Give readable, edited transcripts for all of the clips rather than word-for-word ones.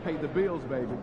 Pay the bills, baby.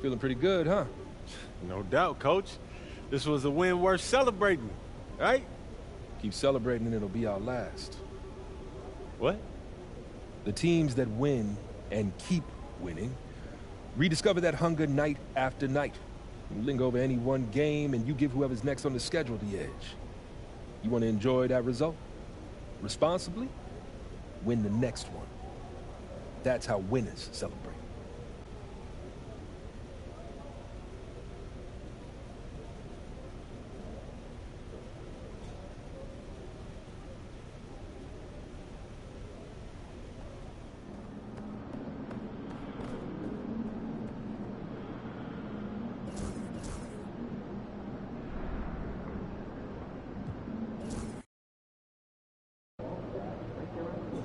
Feeling pretty good, huh? No doubt, Coach. This was a win worth celebrating, right? Keep celebrating and it'll be our last. What? The teams that win and keep winning rediscover that hunger night after night. You linger over any one game and you give whoever's next on the schedule the edge. You want to enjoy that result? Responsibly? Win the next one. That's how winners celebrate.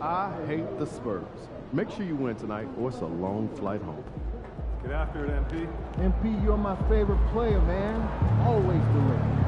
I hate the Spurs. Make sure you win tonight, or it's a long flight home. Get after it, MP. MP, you're my favorite player, man. Always deliver.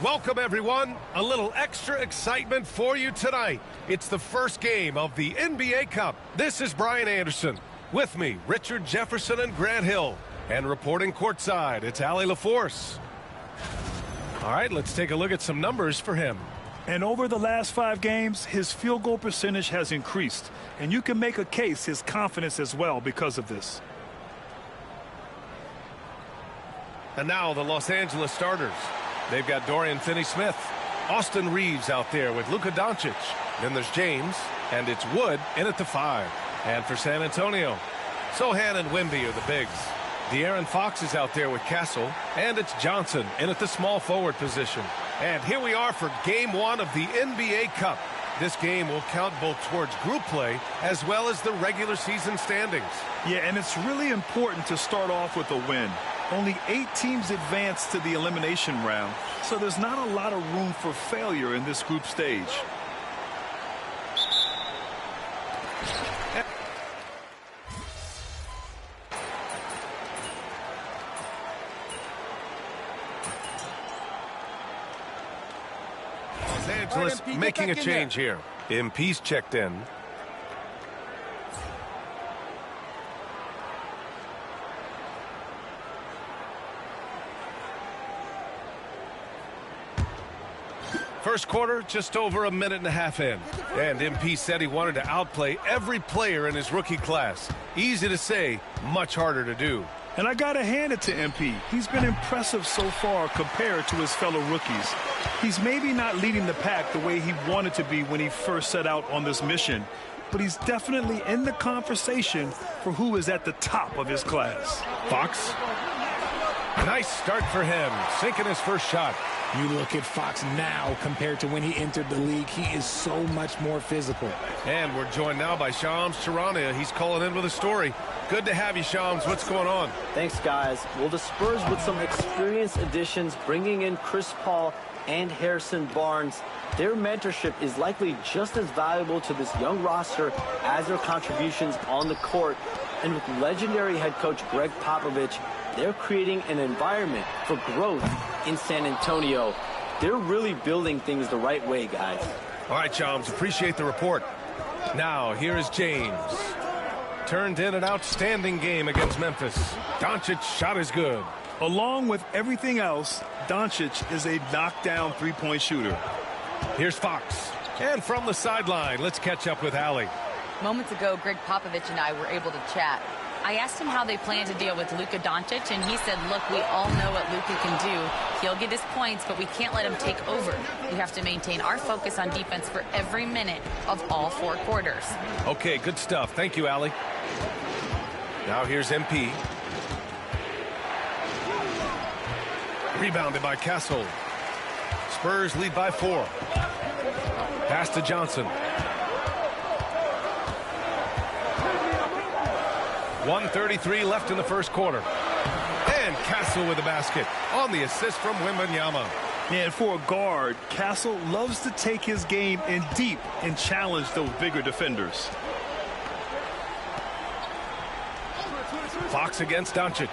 Welcome, everyone. A little extra excitement for you tonight. It's the first game of the NBA Cup. This is Brian Anderson. With me, Richard Jefferson and Grant Hill. And reporting courtside, it's Allie LaForce. All right, let's take a look at some numbers for him. And over the last 5 games, his field goal percentage has increased. And you can make a case his confidence as well because of this. And now the Los Angeles starters. They've got Dorian Finney-Smith, Austin Reeves out there with Luka Doncic. Then there's James, and it's Wood in at the 5. And for San Antonio, Sohan and Wemby are the bigs. De'Aaron Fox is out there with Castle, and it's Johnson in at the small forward position. And here we are for Game 1 of the NBA Cup. This game will count both towards group play as well as the regular season standings. Yeah, and it's really important to start off with a win. Only 8 teams advance to the elimination round, so there's not a lot of room for failure in this group stage. Los Angeles making a change here. MP's checked in. First quarter, just over a minute and a half in. And MP said he wanted to outplay every player in his rookie class. Easy to say, much harder to do. And I got to hand it to MP. He's been impressive so far compared to his fellow rookies. He's maybe not leading the pack the way he wanted to be when he first set out on this mission, but he's definitely in the conversation for who is at the top of his class. Fox. Nice start for him, sinking his first shot. You look at Fox now compared to when he entered the league, he is so much more physical. And we're joined now by Shams Charania. He's calling in with a story. Good to have you, Shams. What's going on? Thanks, guys. Well, the Spurs with some experienced additions, bringing in Chris Paul and Harrison Barnes. Their mentorship is likely just as valuable to this young roster as their contributions on the court. And with legendary head coach Greg Popovich, they're creating an environment for growth in San Antonio. They're really building things the right way, guys. All right, Shams, appreciate the report. Now, here is James. Turned in an outstanding game against Memphis. Doncic's shot is good. Along with everything else, Doncic is a knockdown three-point shooter. Here's Fox. And from the sideline, let's catch up with Allie. Moments ago, Greg Popovich and I were able to chat. I asked him how they plan to deal with Luka Doncic, and he said, look, we all know what Luka can do. He'll get his points, but we can't let him take over. We have to maintain our focus on defense for every minute of all 4 quarters. Okay, good stuff. Thank you, Allie. Now here's MP. Rebounded by Castle. Spurs lead by 4. Pass to Johnson. 1:33 left in the first quarter. And Castle with the basket on the assist from Wembanyama. And for a guard, Castle loves to take his game in deep and challenge those bigger defenders. Fox against Doncic.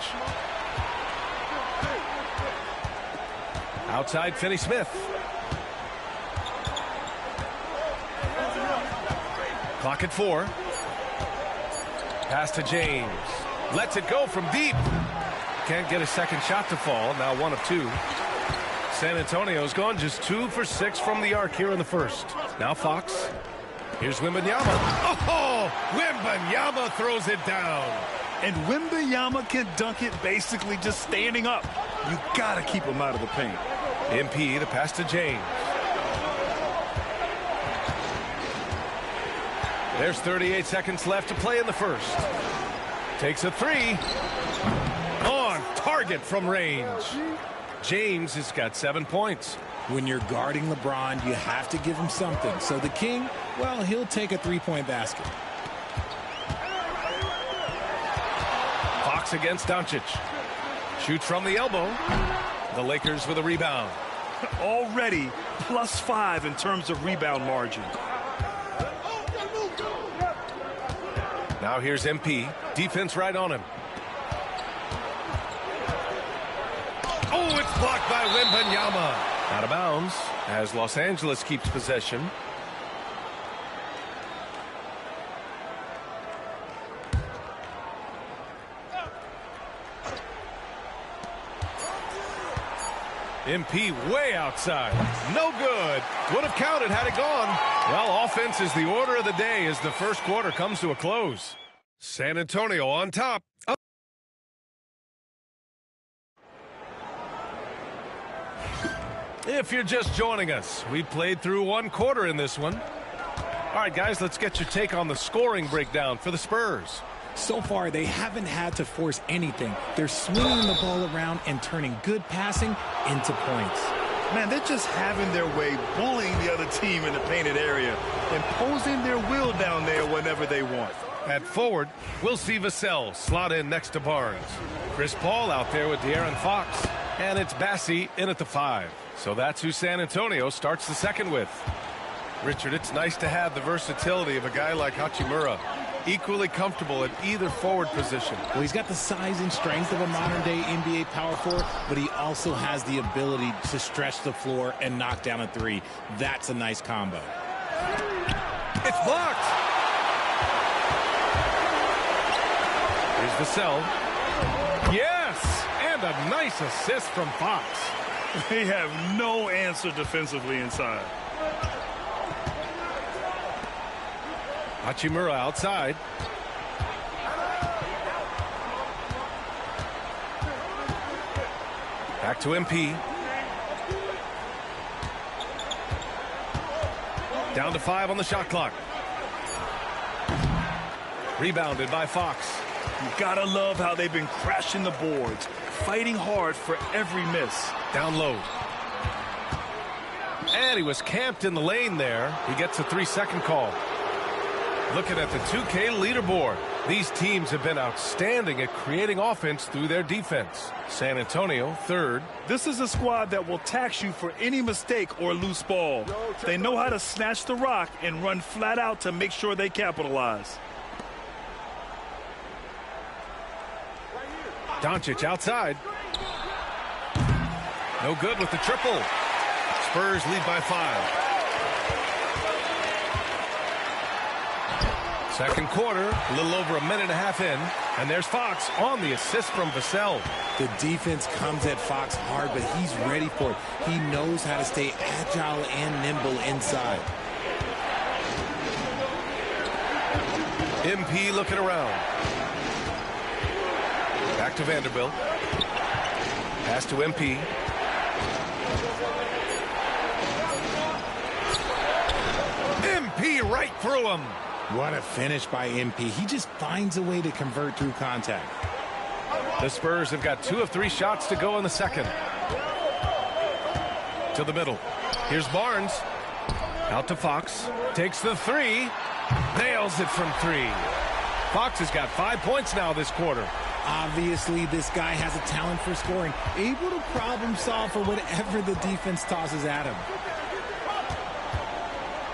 Outside Finney-Smith. Clock at 4. Pass to James. Lets it go from deep. Can't get a second shot to fall. Now 1 of 2. San Antonio's gone just 2 for 6 from the arc here in the first. Now Fox. Here's Wembanyama. Oh! Wembanyama throws it down. And Wembanyama can dunk it basically just standing up. You got to keep him out of the paint. MP, the pass to James. There's 38 seconds left to play in the first. Takes a 3. On target from range. James has got 7 points. When you're guarding LeBron, you have to give him something. So the King, well, he'll take a 3-point basket. Fox against Doncic. Shoots from the elbow. The Lakers with a rebound. Already +5 in terms of rebound margin. Now here's MP. Defense right on him. Oh, it's blocked by Wembanyama. Out of bounds as Los Angeles keeps possession. MP way outside. No good. Would have counted had it gone. Well, offense is the order of the day as the first quarter comes to a close. San Antonio on top. If you're just joining us, we played through one quarter in this one. All right, guys, let's get your take on the scoring breakdown for the Spurs. So far, they haven't had to force anything. They're swinging the ball around and turning good passing into points. Man, they're just having their way, bullying the other team in the painted area, imposing their will down there whenever they want. At forward, we'll see Vassell slot in next to Barnes. Chris Paul out there with De'Aaron Fox. And it's Bassi in at the 5. So that's who San Antonio starts the second with. Richard, it's nice to have the versatility of a guy like Hachimura. Equally comfortable at either forward position. Well, he's got the size and strength of a modern-day NBA power forward, but he also has the ability to stretch the floor and knock down a 3. That's a nice combo. It's blocked. Here's Vassell. Yes! And a nice assist from Fox. They have no answer defensively inside. Hachimura outside. Back to MP. Down to 5 on the shot clock. Rebounded by Fox. You gotta love how they've been crashing the boards, fighting hard for every miss. Down low. And he was camped in the lane there. He gets a 3-second call. Looking at the 2K leaderboard, these teams have been outstanding at creating offense through their defense. San Antonio, 3rd. This is a squad that will tax you for any mistake or loose ball. They know how to snatch the rock and run flat out to make sure they capitalize. Doncic outside. No good with the triple. Spurs lead by 5. Second quarter, a little over a minute and a half in, and there's Fox on the assist from Vassell. The defense comes at Fox hard, but he's ready for it. He knows how to stay agile and nimble inside. MP looking around. Back to Vanderbilt. Pass to MP. MP right through him. What a finish by MP. He just finds a way to convert through contact. The Spurs have got 2 of 3 shots to go in the second. To the middle. Here's Barnes. Out to Fox. Takes the 3. Nails it from 3. Fox has got 5 points now this quarter. Obviously, this guy has a talent for scoring. Able to problem solve for whatever the defense tosses at him.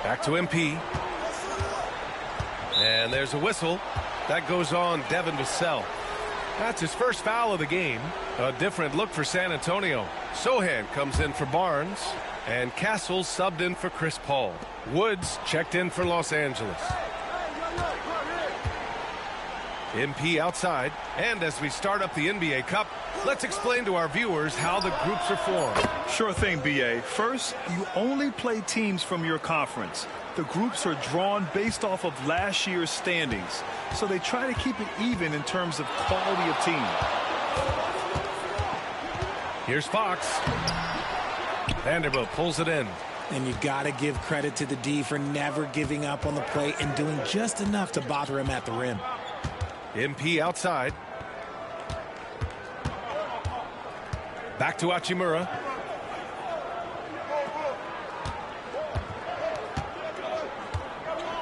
Back to MP. And there's a whistle. That goes on Devin Vassell. That's his first foul of the game. A different look for San Antonio. Sohan comes in for Barnes. And Castle subbed in for Chris Paul. Woods checked in for Los Angeles. MP outside. And as we start up the NBA Cup, let's explain to our viewers how the groups are formed. Sure thing, B.A. First, you only play teams from your conference. The groups are drawn based off of last year's standings, so they try to keep it even in terms of quality of team. Here's Fox. Vanderbilt pulls it in. And you got to give credit to the D for never giving up on the play and doing just enough to bother him at the rim. MP outside. Back to Hachimura.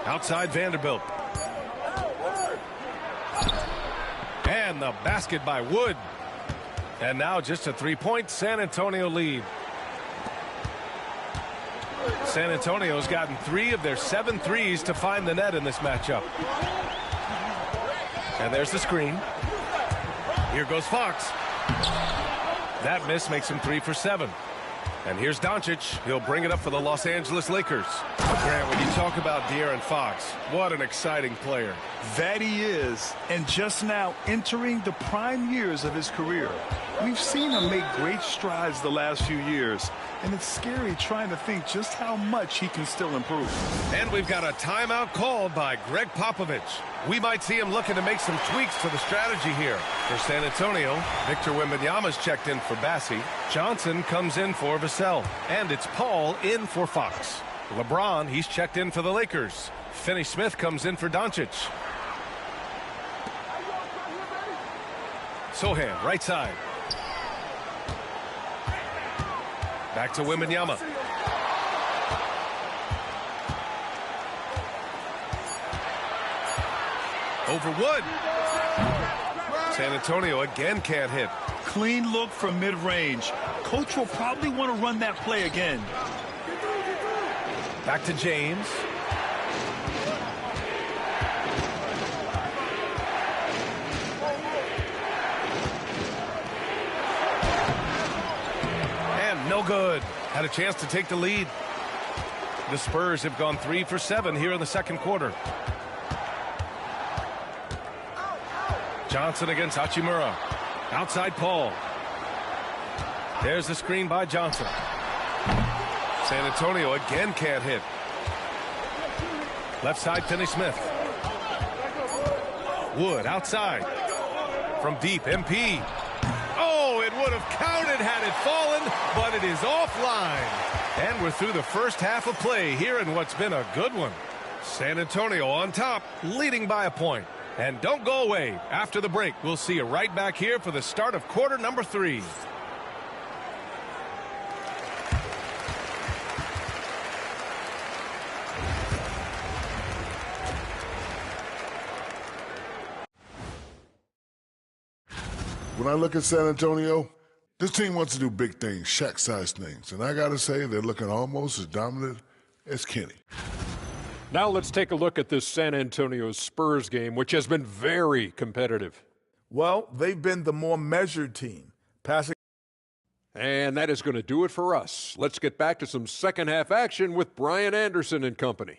Outside Vanderbilt. And the basket by Wood. And now just a 3-point San Antonio lead. San Antonio's gotten 3 of their 7 threes to find the net in this matchup. And there's the screen. Here goes Fox. That miss makes him 3 for 7. And here's Doncic. He'll bring it up for the Los Angeles Lakers. Grant, when you talk about De'Aaron Fox, what an exciting player. That he is, and just now entering the prime years of his career. We've seen him make great strides the last few years, and it's scary trying to think just how much he can still improve. And we've got a timeout called by Greg Popovich. We might see him looking to make some tweaks to the strategy here. For San Antonio, Victor Wembanyama's checked in for Bassey. Johnson comes in for Vassell. And it's Paul in for Fox. LeBron, he's checked in for the Lakers. Finney-Smith comes in for Doncic. Sohan, right side. Back to Wembanyama. Over Wood. San Antonio again can't hit. Clean look from mid-range. Coach will probably want to run that play again. Back to James. And no good. Had a chance to take the lead. The Spurs have gone 3 for 7 here in the second quarter. Johnson against Hachimura. Outside Paul. There's the screen by Johnson. San Antonio again can't hit. Left side, Finney-Smith. Wood outside. From deep, MP. Oh, it would have counted had it fallen, but it is offline. And we're through the first half of play here in what's been a good one. San Antonio on top, leading by a point. And don't go away. After the break, we'll see you right back here for the start of quarter number 3. When I look at San Antonio, this team wants to do big things, Shaq-sized things. And I got to say, they're looking almost as dominant as Kenny. Now let's take a look at this San Antonio Spurs game, which has been very competitive. Well, they've been the more measured team, passing. And that is going to do it for us. Let's get back to some second half action with Brian Anderson and company.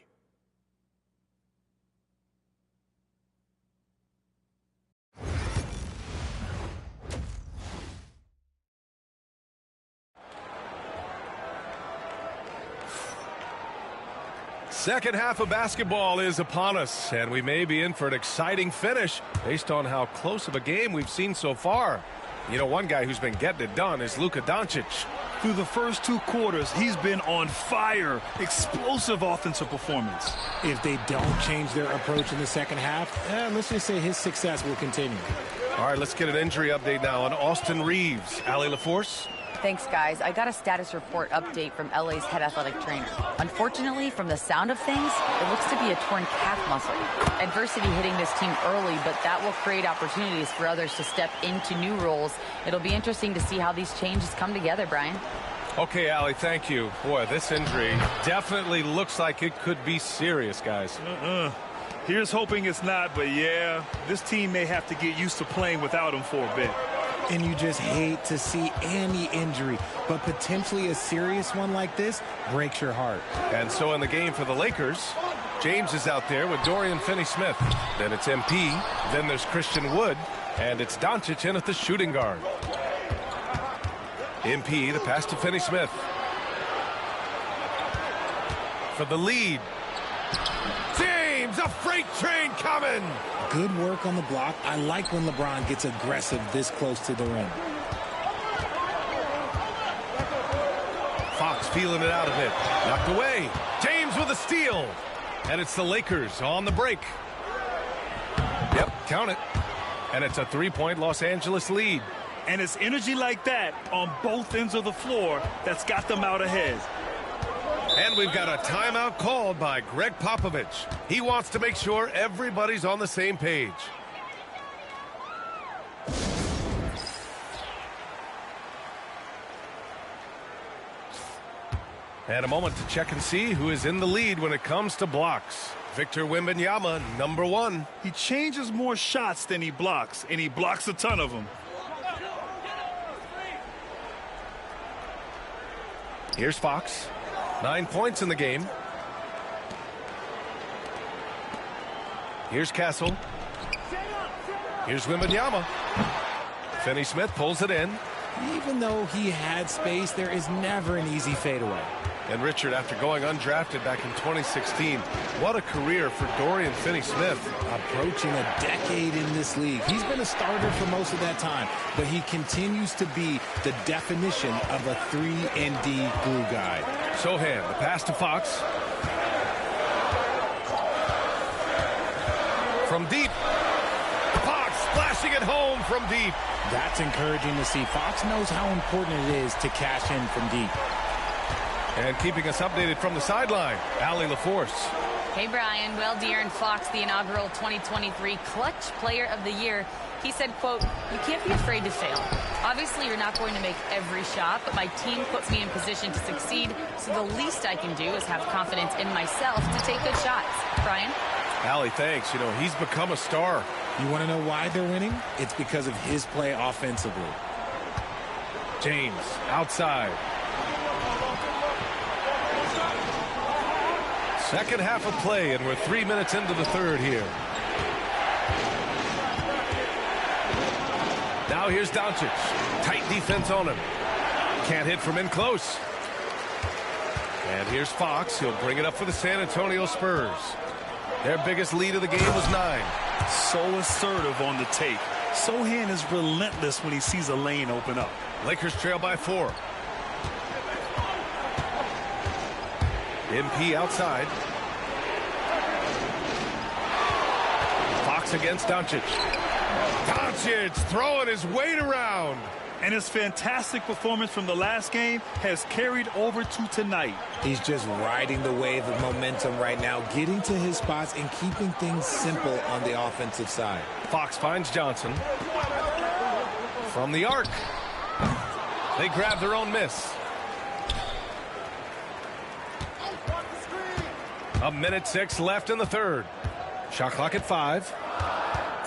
Second half of basketball is upon us, and we may be in for an exciting finish based on how close of a game we've seen so far. You know, one guy who's been getting it done is Luka Doncic. Through the first 2 quarters, he's been on fire. Explosive offensive performance. If they don't change their approach in the second half, let's just say his success will continue. All right, let's get an injury update now on Austin Reeves. Allie LaForce. Thanks, guys. I got a status report update from LA's head athletic trainer. Unfortunately, from the sound of things, it looks to be a torn calf muscle. Adversity hitting this team early, but that will create opportunities for others to step into new roles. It'll be interesting to see how these changes come together, Brian. Okay, Allie, thank you. Boy, this injury definitely looks like it could be serious, guys. Here's hoping it's not, but yeah, this team may have to get used to playing without him for a bit. And you just hate to see any injury, but potentially a serious one like this breaks your heart. And so in the game for the Lakers, James is out there with Dorian Finney-Smith. Then it's MP. Then there's Christian Wood. And it's Doncic in at the shooting guard. MP, the pass to Finney-Smith. For the lead. James, a freight train coming! Good work on the block. I like when LeBron gets aggressive this close to the rim. Fox feeling it out a bit. Knocked away. James with a steal. And it's the Lakers on the break. Yep, count it. And it's a 3-point Los Angeles lead. And it's energy like that on both ends of the floor that's got them out ahead. And we've got a timeout called by Greg Popovich. He wants to make sure everybody's on the same page. And a moment to check and see who is in the lead when it comes to blocks. Victor Wembanyama, number 1. He changes more shots than he blocks, and he blocks a ton of them. Here's Fox. 9 points in the game. Here's Castle. Here's Wembanyama. Finney-Smith pulls it in. Even though he had space, there is never an easy fadeaway. And Richard, after going undrafted back in 2016, what a career for Dorian Finney-Smith. Approaching a decade in this league. He's been a starter for most of that time, but he continues to be the definition of a 3-and-D glue guy. Sohan, the pass to Fox. From deep. Fox splashing it home from deep. That's encouraging to see. Fox knows how important it is to cash in from deep. And keeping us updated from the sideline, Allie LaForce. Hey, Brian. Well, De'Aaron Fox, the inaugural 2023 Clutch Player of the Year, he said, quote, "You can't be afraid to fail. Obviously, you're not going to make every shot, but my team puts me in position to succeed, so the least I can do is have confidence in myself to take good shots." Brian? Allie, thanks. You know, he's become a star. You want to know why they're winning? It's because of his play offensively. James, outside. Second half of play, and we're 3 minutes into the third here. Now here's Doncic. Tight defense on him. Can't hit from in close. And here's Fox. He'll bring it up for the San Antonio Spurs. Their biggest lead of the game was 9. So assertive on the take. Sohan is relentless when he sees a lane open up. Lakers trail by 4. MP outside. Fox against Doncic. Doncic throwing his weight around. And his fantastic performance from the last game has carried over to tonight. He's just riding the wave of momentum right now, getting to his spots and keeping things simple on the offensive side. Fox finds Johnson. From the arc. They grab their own miss. A minute 6 left in the third. Shot clock at 5.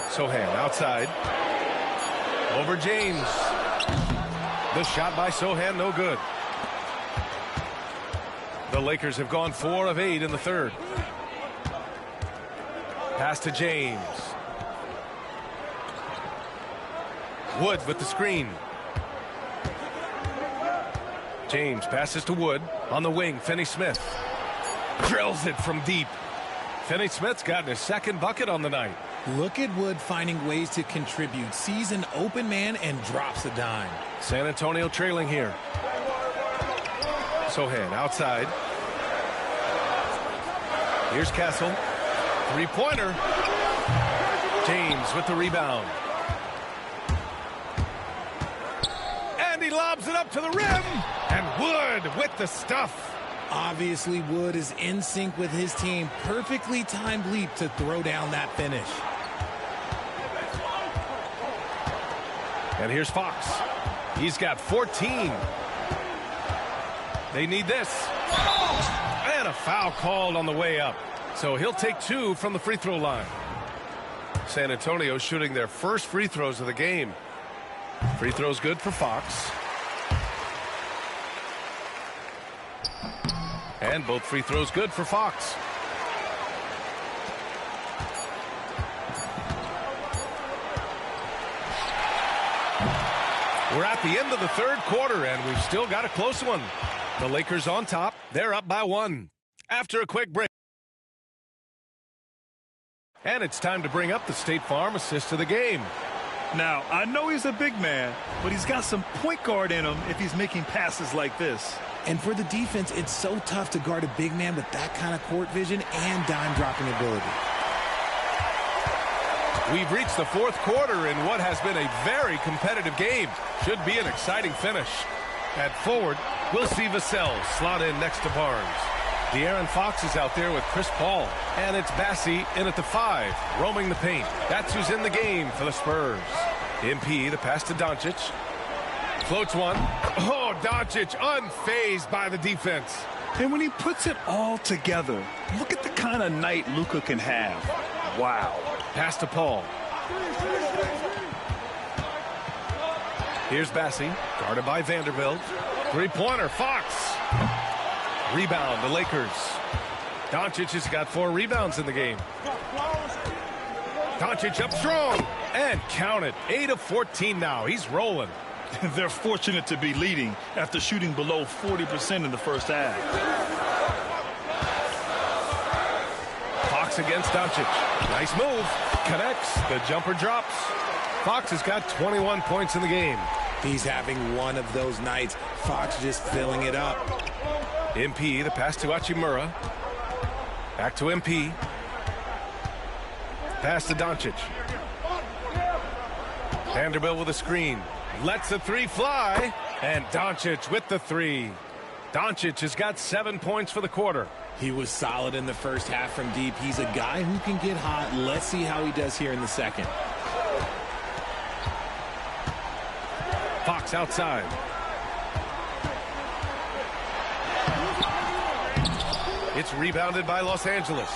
Sohan outside. Over James. The shot by Sohan, no good. The Lakers have gone 4 of 8 in the third. Pass to James. Wood with the screen. James passes to Wood. On the wing, Finney-Smith. Drills it from deep. Finney-Smith's gotten his second bucket on the night. Look at Wood finding ways to contribute. Sees an open man and drops a dime. San Antonio trailing here. Sohan outside. Here's Castle. Three-pointer. James with the rebound. And he lobs it up to the rim. And Wood with the stuff. Obviously, Wood is in sync with his team. Perfectly timed leap to throw down that finish. And here's Fox. He's got 14. They need this. And a foul called on the way up. So he'll take 2 from the free throw line. San Antonio shooting their first free throws of the game. Free throws good for Fox. And both free throws good for Fox. We're at the end of the third quarter, and we've still got a close one. The Lakers on top. They're up by 1. After a quick break. And it's time to bring up the State Farm assist of the game. Now, I know he's a big man, but he's got some point guard in him if he's making passes like this. And for the defense, it's so tough to guard a big man with that kind of court vision and dime-dropping ability. We've reached the fourth quarter in what has been a very competitive game. Should be an exciting finish. At forward, we'll see Vassell slot in next to Barnes. De'Aaron Fox is out there with Chris Paul. And it's Bassie in at the 5, roaming the paint. That's who's in the game for the Spurs. MP, the pass to Doncic. Floats one. Oh, Doncic unfazed by the defense. And when he puts it all together, look at the kind of night Luka can have. Wow. Pass to Paul. Here's Bassie, guarded by Vanderbilt. Three-pointer, Fox. Rebound, the Lakers. Doncic has got 4 rebounds in the game. Doncic up strong. And count it. 8 of 14 now. He's rolling. They're fortunate to be leading after shooting below 40% in the first half. Fox against Doncic. Nice move. Connects. The jumper drops. Fox has got 21 points in the game. He's having one of those nights. Fox just filling it up. MP, the pass to Hachimura. Back to MP. Pass to Doncic. Vanderbilt with a screen. Lets the 3 fly. And Doncic with the 3. Doncic has got 7 points for the quarter. He was solid in the first half from deep. He's a guy who can get hot. Let's see how he does here in the second. Fox outside. It's rebounded by Los Angeles.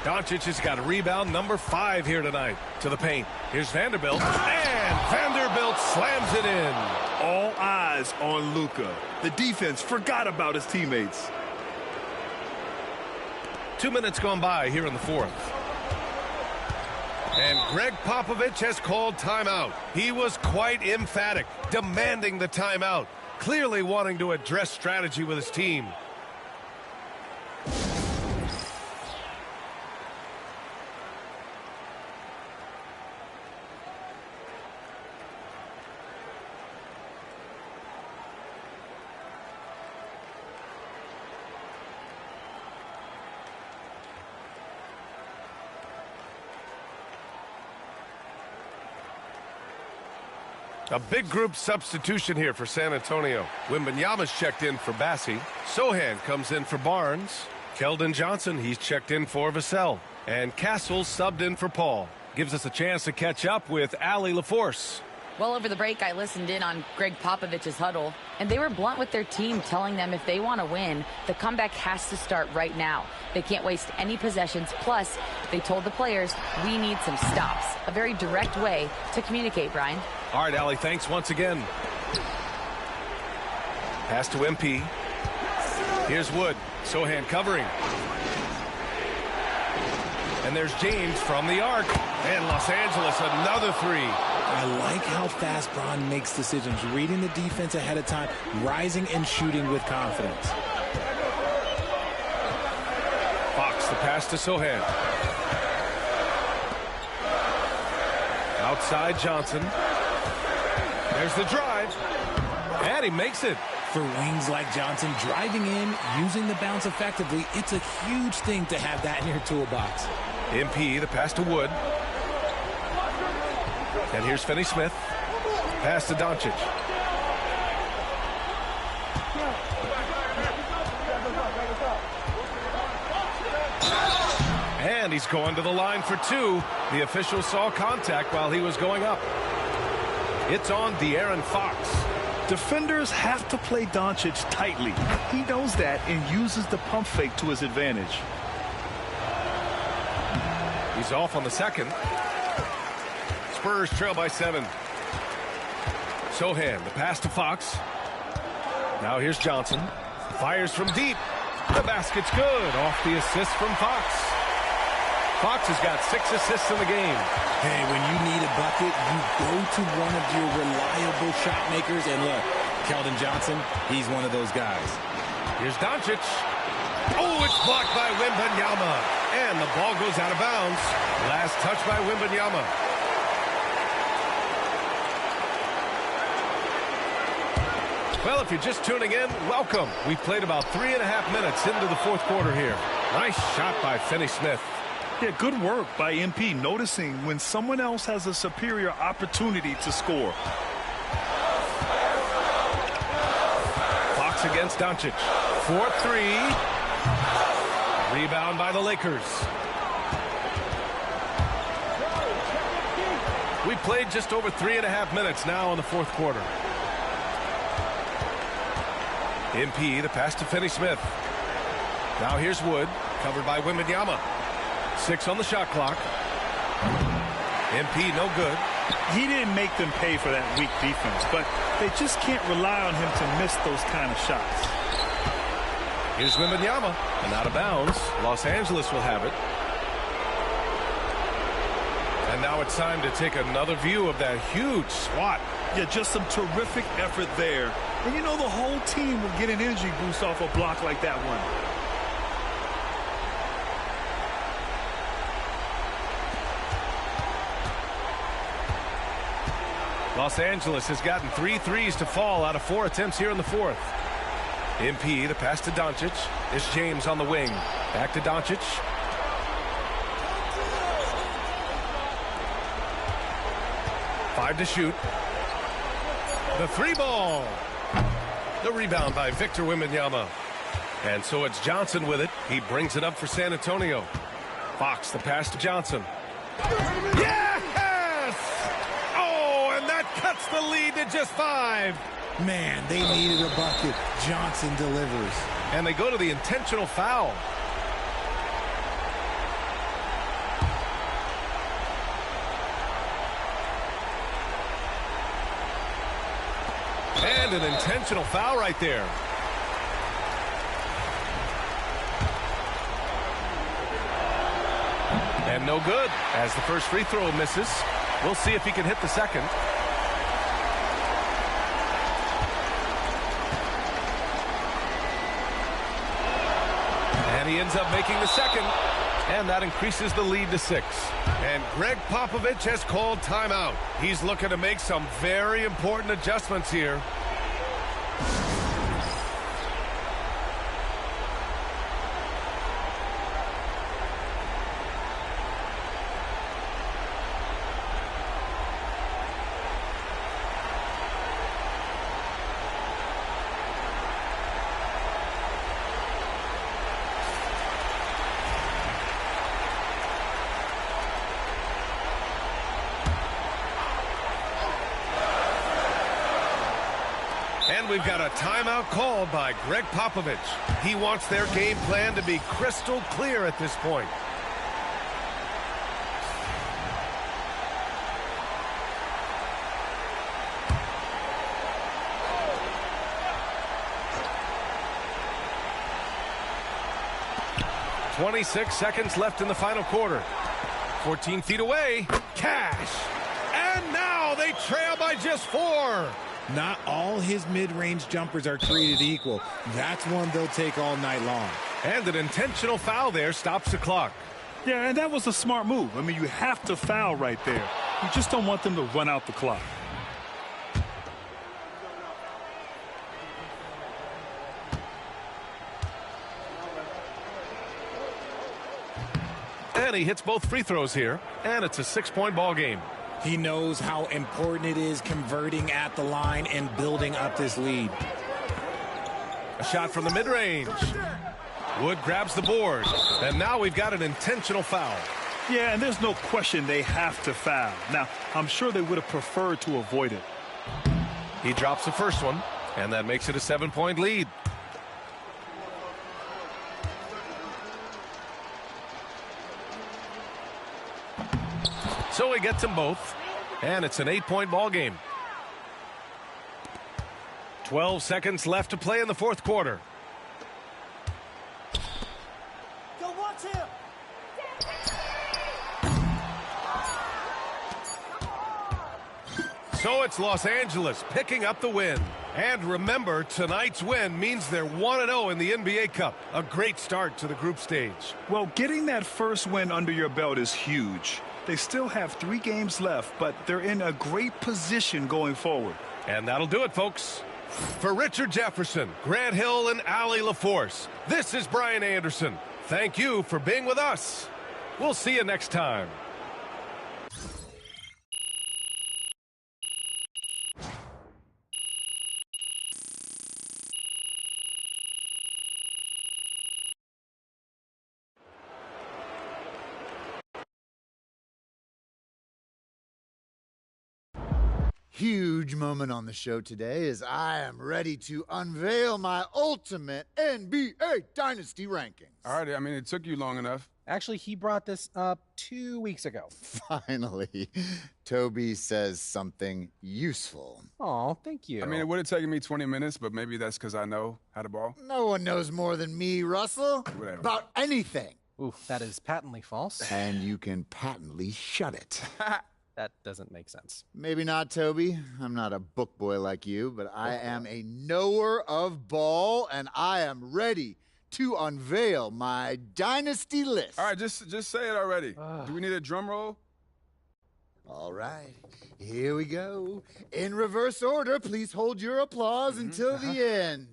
Doncic has got rebound number 5 here tonight. To the paint. Here's Vanderbilt. And Vanderbilt slams it in. All eyes on Luka. The defense forgot about his teammates. 2 minutes gone by here in the fourth. And Greg Popovich has called timeout. He was quite emphatic, demanding the timeout, clearly wanting to address strategy with his team. A big group substitution here for San Antonio. Wembanyama's checked in for Bassie. Sohan comes in for Barnes. Keldon Johnson, he's checked in for Vassell. And Castle subbed in for Paul. Gives us a chance to catch up with Allie LaForce. Well, over the break, I listened in on Greg Popovich's huddle, and they were blunt with their team, telling them if they want to win, the comeback has to start right now. They can't waste any possessions. Plus, they told the players, we need some stops. A very direct way to communicate, Brian. All right, Allie, thanks once again. Pass to MP. Here's Wood. Sohan covering. And there's James from the arc. And Los Angeles, another 3. I like how fast Bron makes decisions, reading the defense ahead of time, rising and shooting with confidence. Fox, the pass to Sohan. Outside Johnson. There's the drive. And he makes it. For wings like Johnson, driving in, using the bounce effectively, it's a huge thing to have that in your toolbox. MP, the pass to Wood. And here's Finney-Smith. Pass to Doncic. And he's going to the line for 2. The official saw contact while he was going up. It's on De'Aaron Fox. Defenders have to play Doncic tightly. He knows that and uses the pump fake to his advantage. He's off on the second. Spurs trail by 7. Sohan, the pass to Fox. Now here's Johnson. Fires from deep. The basket's good. Off the assist from Fox. Fox has got 6 assists in the game. Hey, when you need a bucket, you go to one of your reliable shot makers. And look, Keldon Johnson, he's one of those guys. Here's Doncic. Oh, it's blocked by Wembanyama. And the ball goes out of bounds. Last touch by Wembanyama. Well, if you're just tuning in, welcome. We've played about 3.5 minutes into the fourth quarter here. Nice shot by Finney-Smith. Yeah, good work by MP, noticing when someone else has a superior opportunity to score. Fox against Doncic. 4-3. Rebound by the Lakers. We played just over 3.5 minutes now in the fourth quarter. MP, the pass to Finney-Smith. Now here's Wood, covered by Wembanyama. 6 on the shot clock. MP, no good. He didn't make them pay for that weak defense, but they just can't rely on him to miss those kind of shots. Here's Wembanyama, and out of bounds. Los Angeles will have it. And now it's time to take another view of that huge swat. Yeah, just some terrific effort there. And you know the whole team will get an energy boost off a block like that one. Los Angeles has gotten 3 threes to fall out of 4 attempts here in the fourth. MP, the pass to Doncic. It's James on the wing. Back to Doncic. Five to shoot. The 3-ball. The rebound by Victor Wembanyama. And so it's Johnson with it. He brings it up for San Antonio. Fox, the pass to Johnson. Yes! Oh, and that cuts the lead to just 5. Man, they needed a bucket. Johnson delivers. And they go to the intentional foul. And an intentional foul right there. And no good as the first free throw misses. We'll see if he can hit the second. And he ends up making the second. And that increases the lead to 6. And Greg Popovich has called timeout. He's looking to make some very important adjustments here. And we've got a timeout called by Greg Popovich. He wants their game plan to be crystal clear at this point. "26 seconds left in the final quarter. 14 feet away. Cash. And now they trail by just 4. Not all his mid-range jumpers are created equal. That's one they'll take all night long. And an intentional foul there stops the clock. Yeah, and that was a smart move. I mean, you have to foul right there. You just don't want them to run out the clock. And he hits both free throws here. And it's a 6-point ball game. He knows how important it is converting at the line and building up this lead. A shot from the mid-range. Wood grabs the board. And now we've got an intentional foul. Yeah, and there's no question they have to foul. Now, I'm sure they would have preferred to avoid it. He drops the first one, and that makes it a 7-point lead. So he gets them both, and it's an 8-point ball game. 12 seconds left to play in the fourth quarter. Go watch him. So it's Los Angeles picking up the win. And remember, tonight's win means they're 1-0 in the NBA Cup. A great start to the group stage. Well, getting that first win under your belt is huge. They still have 3 games left, but they're in a great position going forward. And that'll do it, folks. For Richard Jefferson, Grant Hill, and Allie LaForce, this is Brian Anderson. Thank you for being with us. We'll see you next time. Huge moment on the show today as I am ready to unveil my ultimate NBA Dynasty rankings. All right, I mean, it took you long enough. Actually, he brought this up 2 weeks ago. Finally. Toby says something useful. Oh, thank you. I mean, it would have taken me 20 minutes, but maybe that's because I know how to ball. No one knows more than me, Russell, Whatever. about anything. Oof, that is patently false. And you can patently shut it. That doesn't make sense. Maybe not, Toby. I'm not a book boy like you, but I am a knower of ball, and I am ready to unveil my dynasty list. All right, just say it already. Do we need a drum roll? All right, here we go. In reverse order, please hold your applause until the end.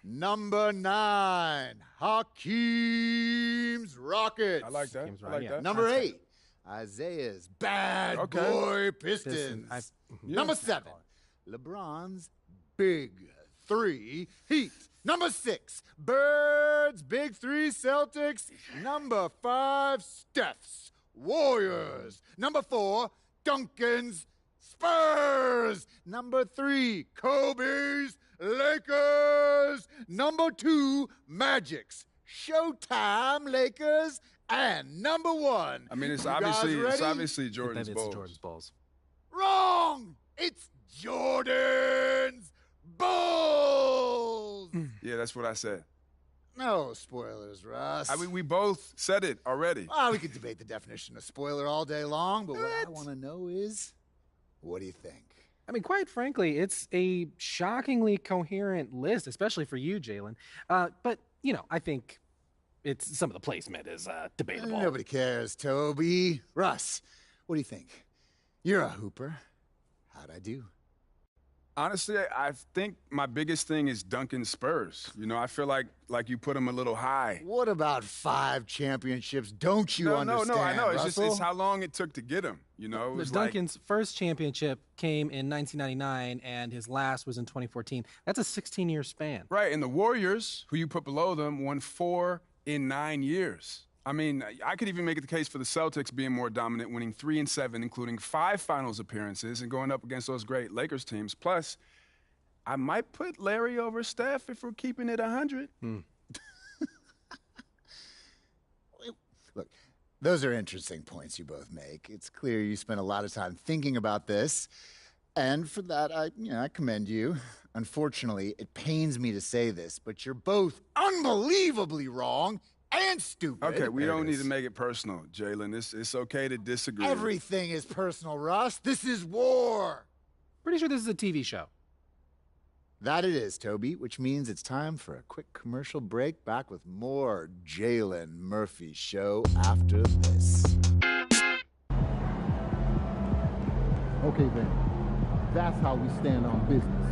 Number 9, Hakeem's Rockets. I like that. I like that. Number 8, Isaiah's Bad Boy Pistons. Number 7, LeBron's Big 3 Heat. Number 6, Birds Big 3 Celtics. Number 5, Steph's Warriors. Number 4, Duncan's Spurs. Number 3, Kobe's Lakers. Number 2, Magic's Showtime Lakers. And number 1. I mean, it's You obviously guys ready? Jordan's Then Bulls. it's Jordan's Bulls. Wrong! It's Jordan's Bulls! Yeah, that's what I said. No spoilers, Russ. I mean, we both said it already. We could debate the definition of spoiler all day long, but what I want to know is, what do you think? I mean, quite frankly, it's a shockingly coherent list, especially for you, Jalen. But, I think some of the placement is debatable. Nobody cares, Toby. Russ, what do you think? You're a hooper. How'd I do? Honestly, I think my biggest thing is Duncan Spurs. I feel like you put him a little high. What about 5 championships? Don't you understand, No, I know. Russell? It's how long it took to get him. It was Duncan's first championship came in 1999, and his last was in 2014. That's a 16-year span. Right, and the Warriors, who you put below them, won 4 in 9 years. I mean, I could even make the case for the Celtics being more dominant, winning 3 and 7, including 5 finals appearances and going up against those great Lakers teams. Plus, I might put Larry over Steph if we're keeping it 100. Look, those are interesting points you both make. It's clear you spent a lot of time thinking about this, and for that, I commend you. Unfortunately, it pains me to say this, but you're both unbelievably wrong and stupid. Okay, we don't need to make it personal, Jalen. It's okay to disagree. Everything is personal, Russ. This is war. Pretty sure this is a TV show. That it is, Toby, which means it's time for a quick commercial break. Back with more Jalen Murphy Show after this. Okay, then. That's how we stand on business.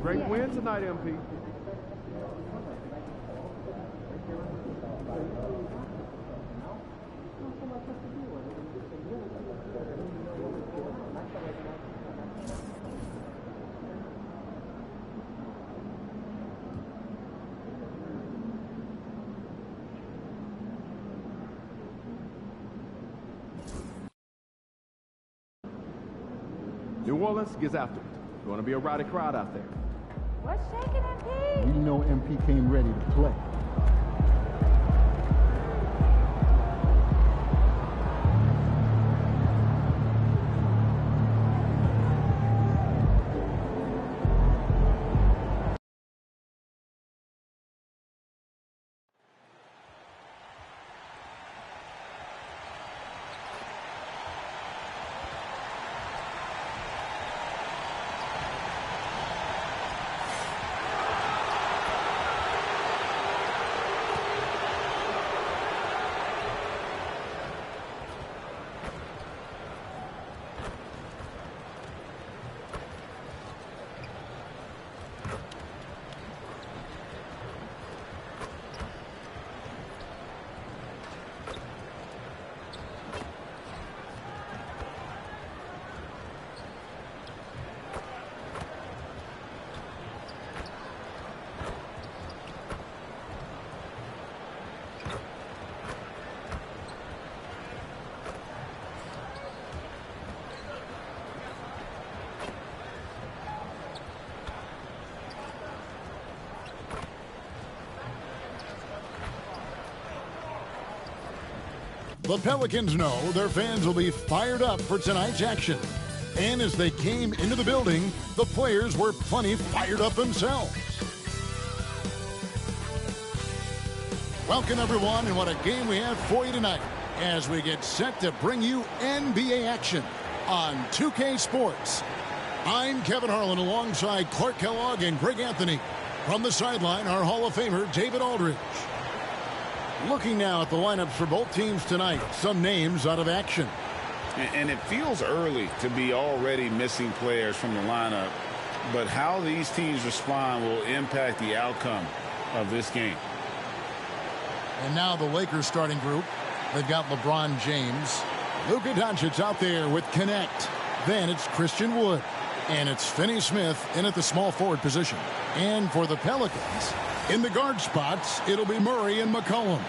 Great win tonight, MP. New Orleans gets after it. Going to be a rowdy crowd out there. What's shaking, MP? We know MP came ready to play. The Pelicans know their fans will be fired up for tonight's action. And as they came into the building, the players were plenty fired up themselves. Welcome, everyone, and what a game we have for you tonight as we get set to bring you NBA action on 2K Sports. I'm Kevin Harlan alongside Clark Kellogg and Greg Anthony. From the sideline, our Hall of Famer, David Aldridge. Looking now at the lineups for both teams tonight, some names out of action. And it feels early to be already missing players from the lineup, but how these teams respond will impact the outcome of this game. And now the Lakers starting group. They've got LeBron James. Luka Doncic out there with Connect. Then it's Christian Wood. And it's Finney-Smith in at the small forward position. And for the Pelicans, in the guard spots, it'll be Murray and McCollum.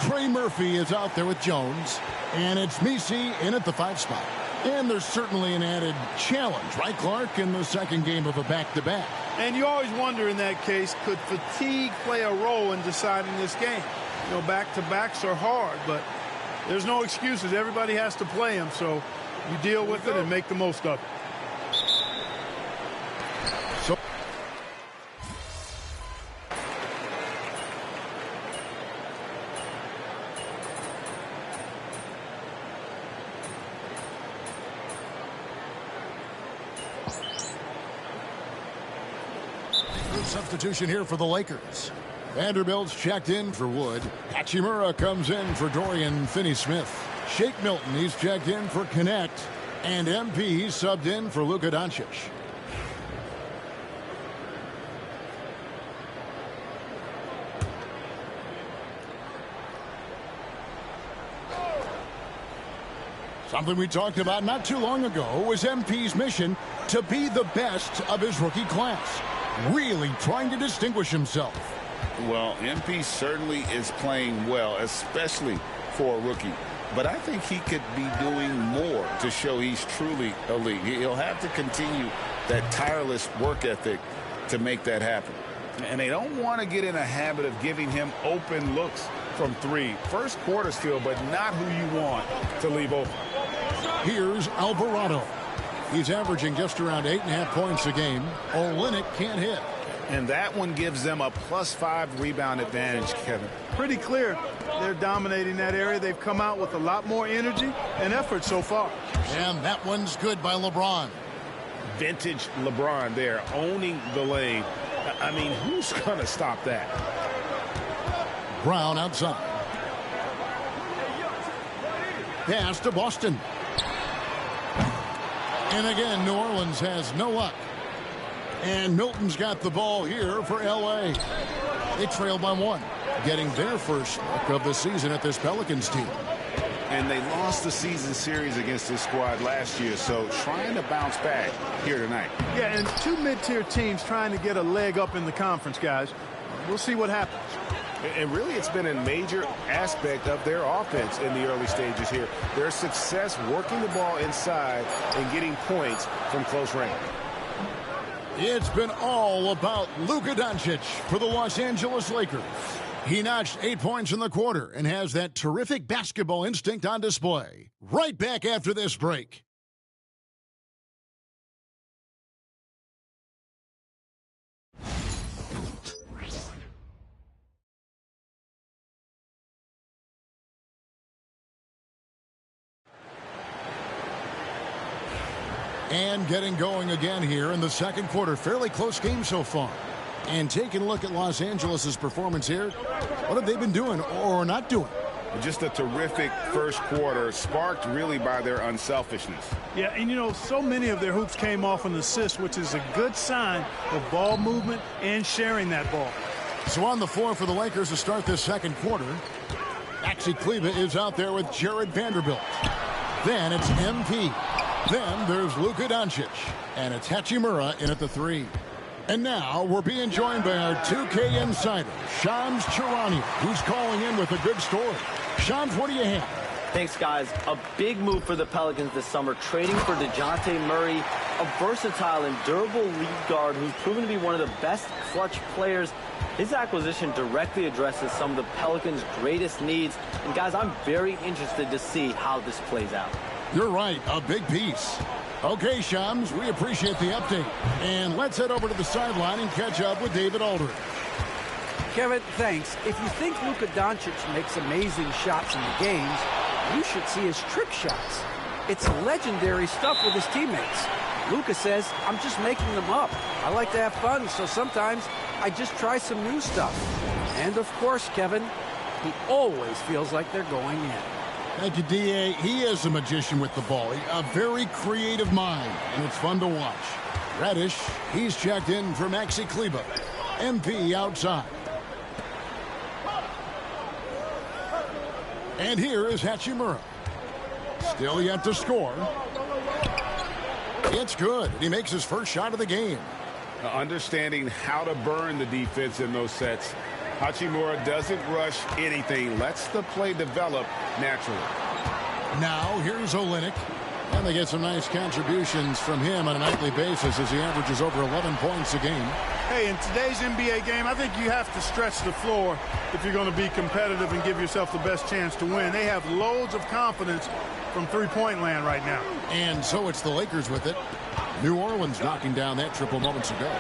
Trey Murphy is out there with Jones. And it's Messi in at the 5 spot. And there's certainly an added challenge, right, Clark, in the second game of a back-to-back. And you always wonder in that case, could fatigue play a role in deciding this game? You know, back-to-backs are hard, but there's no excuses. Everybody has to play them, so you deal with it and make the most of it. Substitution here for the Lakers. Vanderbilt's checked in for Wood. Hachimura comes in for Dorian Finney-Smith. Shake Milton, he's checked in for Connect. And MP, he's subbed in for Luka Doncic. Something we talked about not too long ago was MP's mission to be the best of his rookie class. Really trying to distinguish himself. Well, MP certainly is playing well, especially for a rookie. But I think he could be doing more to show he's truly elite. He'll have to continue that tireless work ethic to make that happen. And they don't want to get in a habit of giving him open looks from 3. First quarter still, but not who you want to leave open. Here's Alvarado. He's averaging just around 8.5 points a game. Olynyk can't hit. And that one gives them a +5 rebound advantage, Kevin. Pretty clear. They're dominating that area. They've come out with a lot more energy and effort so far. And that one's good by LeBron. Vintage LeBron there, owning the lane. I mean, who's going to stop that? Brown outside. Pass to Boston. And again, New Orleans has no luck. And Milton's got the ball here for L.A. They trail by 1, getting their first look of the season at this Pelicans team. And they lost the season series against this squad last year, so trying to bounce back here tonight. Yeah, and 2 mid-tier teams trying to get a leg up in the conference, guys. We'll see what happens. And really, it's been a major aspect of their offense in the early stages here. Their success working the ball inside and getting points from close range. It's been all about Luka Doncic for the Los Angeles Lakers. He notched 8 points in the quarter and has that terrific basketball instinct on display. Right back after this break. And getting going again here in the second quarter. Fairly close game so far. And taking a look at Los Angeles' performance here, what have they been doing or not doing? Just a terrific first quarter, sparked really by their unselfishness. Yeah, and you know, so many of their hoops came off an assist, which is a good sign of ball movement and sharing that ball. So on the floor for the Lakers to start this second quarter, Maxi Kleber is out there with Jared Vanderbilt. Then it's MP. Then there's Luka Doncic. And it's Hachimura in at the 3. And now we're being joined by our 2K insider, Shams Charania, who's calling in with a good story. Shams, what do you have? Thanks, guys. A big move for the Pelicans this summer, trading for DeJounte Murray, a versatile and durable lead guard who's proven to be one of the best clutch players. His acquisition directly addresses some of the Pelicans' greatest needs. And, guys, I'm very interested to see how this plays out. You're right, a big piece. Okay, Shams, we appreciate the update. And let's head over to the sideline and catch up with David Aldridge. Kevin, thanks. If you think Luka Doncic makes amazing shots in the games, you should see his trick shots. It's legendary stuff with his teammates. Luka says, I'm just making them up. I like to have fun, so sometimes I just try some new stuff. And of course, Kevin, he always feels like they're going in. Thank you, D.A. He is a magician with the ball. A very creative mind, and it's fun to watch. Reddish, he's checked in for Maxi Kleber. MP outside. And here is Hachimura. Still yet to score. It's good. He makes his first shot of the game. Understanding how to burn the defense in those sets. Hachimura doesn't rush anything. Lets the play develop naturally. Now here's Olynyk. And they get some nice contributions from him on a nightly basis as he averages over 11 points a game. Hey, in today's NBA game, I think you have to stretch the floor if you're going to be competitive and give yourself the best chance to win. They have loads of confidence from three-point land right now. And so it's the Lakers with it. New Orleans knocking down that triple moments ago.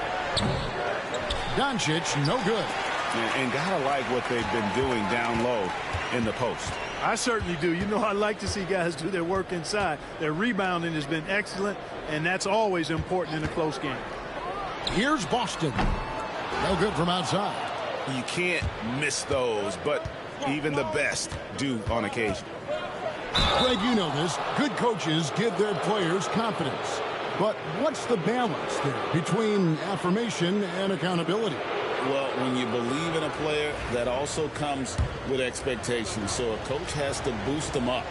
Doncic, no good. And gotta like what they've been doing down low in the post. I certainly do. You know, I like to see guys do their work inside. Their rebounding has been excellent, and that's always important in a close game. Here's Boston. No good from outside. You can't miss those, but even the best do on occasion. Greg, you know this. Good coaches give their players confidence. But what's the balance there between affirmation and accountability? Well, when you believe in a player, that also comes with expectations. So a coach has to boost them up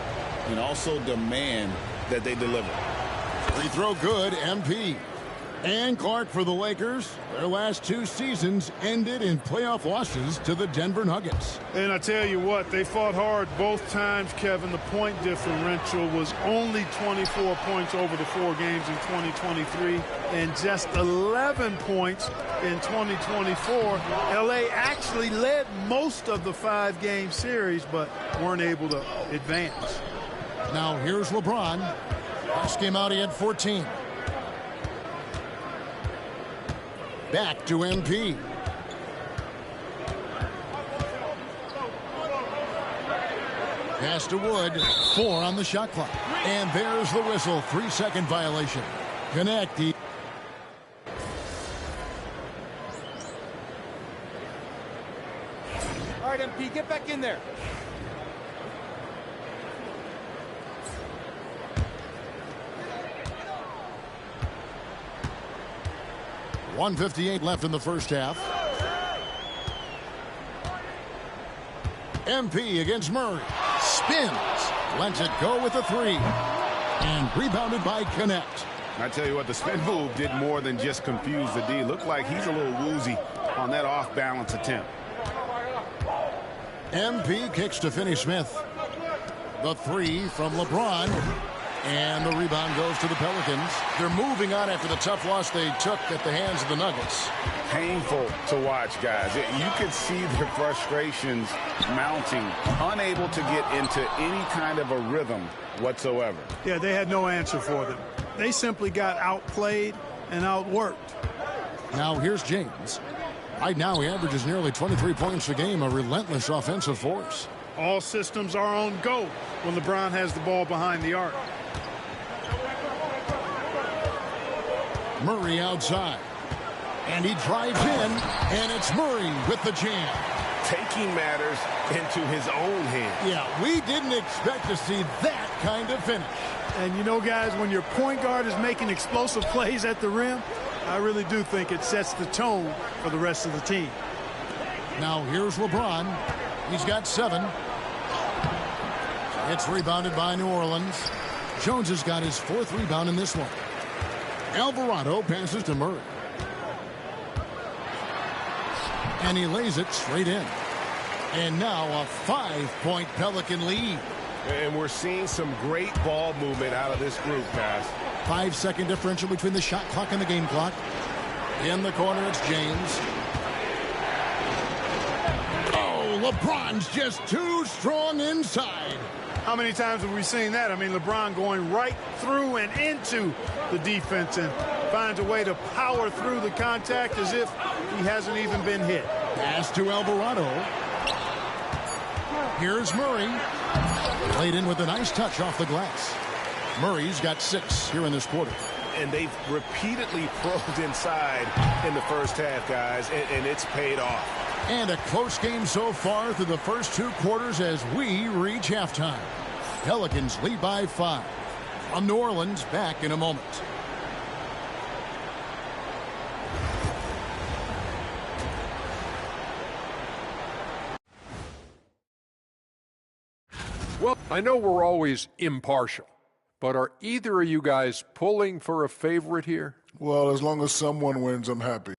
and also demand that they deliver. Free throw good, MP. And Clark for the Lakers. Their last two seasons ended in playoff losses to the Denver Nuggets. And I tell you what, they fought hard both times, Kevin. The point differential was only 24 points over the 4 games in 2023 and just 11 points in 2024. LA actually led most of the 5-game series, but weren't able to advance. Now here's LeBron. Last game out, he had 14. Back to MP. Pass to Wood. 4 on the shot clock. And there's the whistle. 3-second violation. Connect. All right, MP, get back in there. .158 left in the first half. MP against Murray. Spins. Lets it go with a 3. And rebounded by Connect. I tell you what, the spin move did more than just confuse the D. Looked like he's a little woozy on that off-balance attempt. MP kicks to Finney-Smith. The 3 from LeBron. And the rebound goes to the Pelicans. They're moving on after the tough loss they took at the hands of the Nuggets. Painful to watch, guys. You could see their frustrations mounting, unable to get into any kind of a rhythm whatsoever. Yeah, they had no answer for them. They simply got outplayed and outworked. Now here's James. Right now he averages nearly 23 points a game, a relentless offensive force. All systems are on go when LeBron has the ball behind the arc. Murray outside. And he drives in, and it's Murray with the jam. Taking matters into his own hands. Yeah, we didn't expect to see that kind of finish. And you know, guys, when your point guard is making explosive plays at the rim, I really do think it sets the tone for the rest of the team. Now here's LeBron. He's got 7. It's rebounded by New Orleans. Jones has got his 4th rebound in this one. Alvarado passes to Murray. And he lays it straight in. And now a 5-point Pelican lead. And we're seeing some great ball movement out of this group, guys. 5-second differential between the shot clock and the game clock. In the corner, it's James. Oh, LeBron's just too strong inside. How many times have we seen that? I mean, LeBron going right through and into the defense and finds a way to power through the contact as if he hasn't even been hit. Pass to Alvarado. Here's Murray. Laid in with a nice touch off the glass. Murray's got 6 here in this quarter. And they've repeatedly probed inside in the first half, guys, and it's paid off. And a close game so far through the first 2 quarters as we reach halftime. Pelicans lead by 5. From New Orleans, back in a moment. Well, I know we're always impartial, but are either of you guys pulling for a favorite here? Well, as long as someone wins, I'm happy.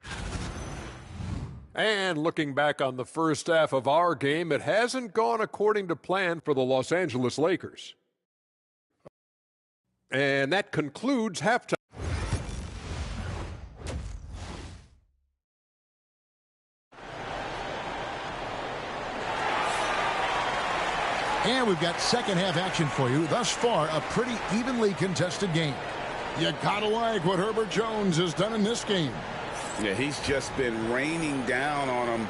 And looking back on the first half of our game, it hasn't gone according to plan for the Los Angeles Lakers. And that concludes halftime. And we've got second half action for you. Thus far, a pretty evenly contested game. You gotta like what Herbert Jones has done in this game. Yeah, he's just been raining down on him.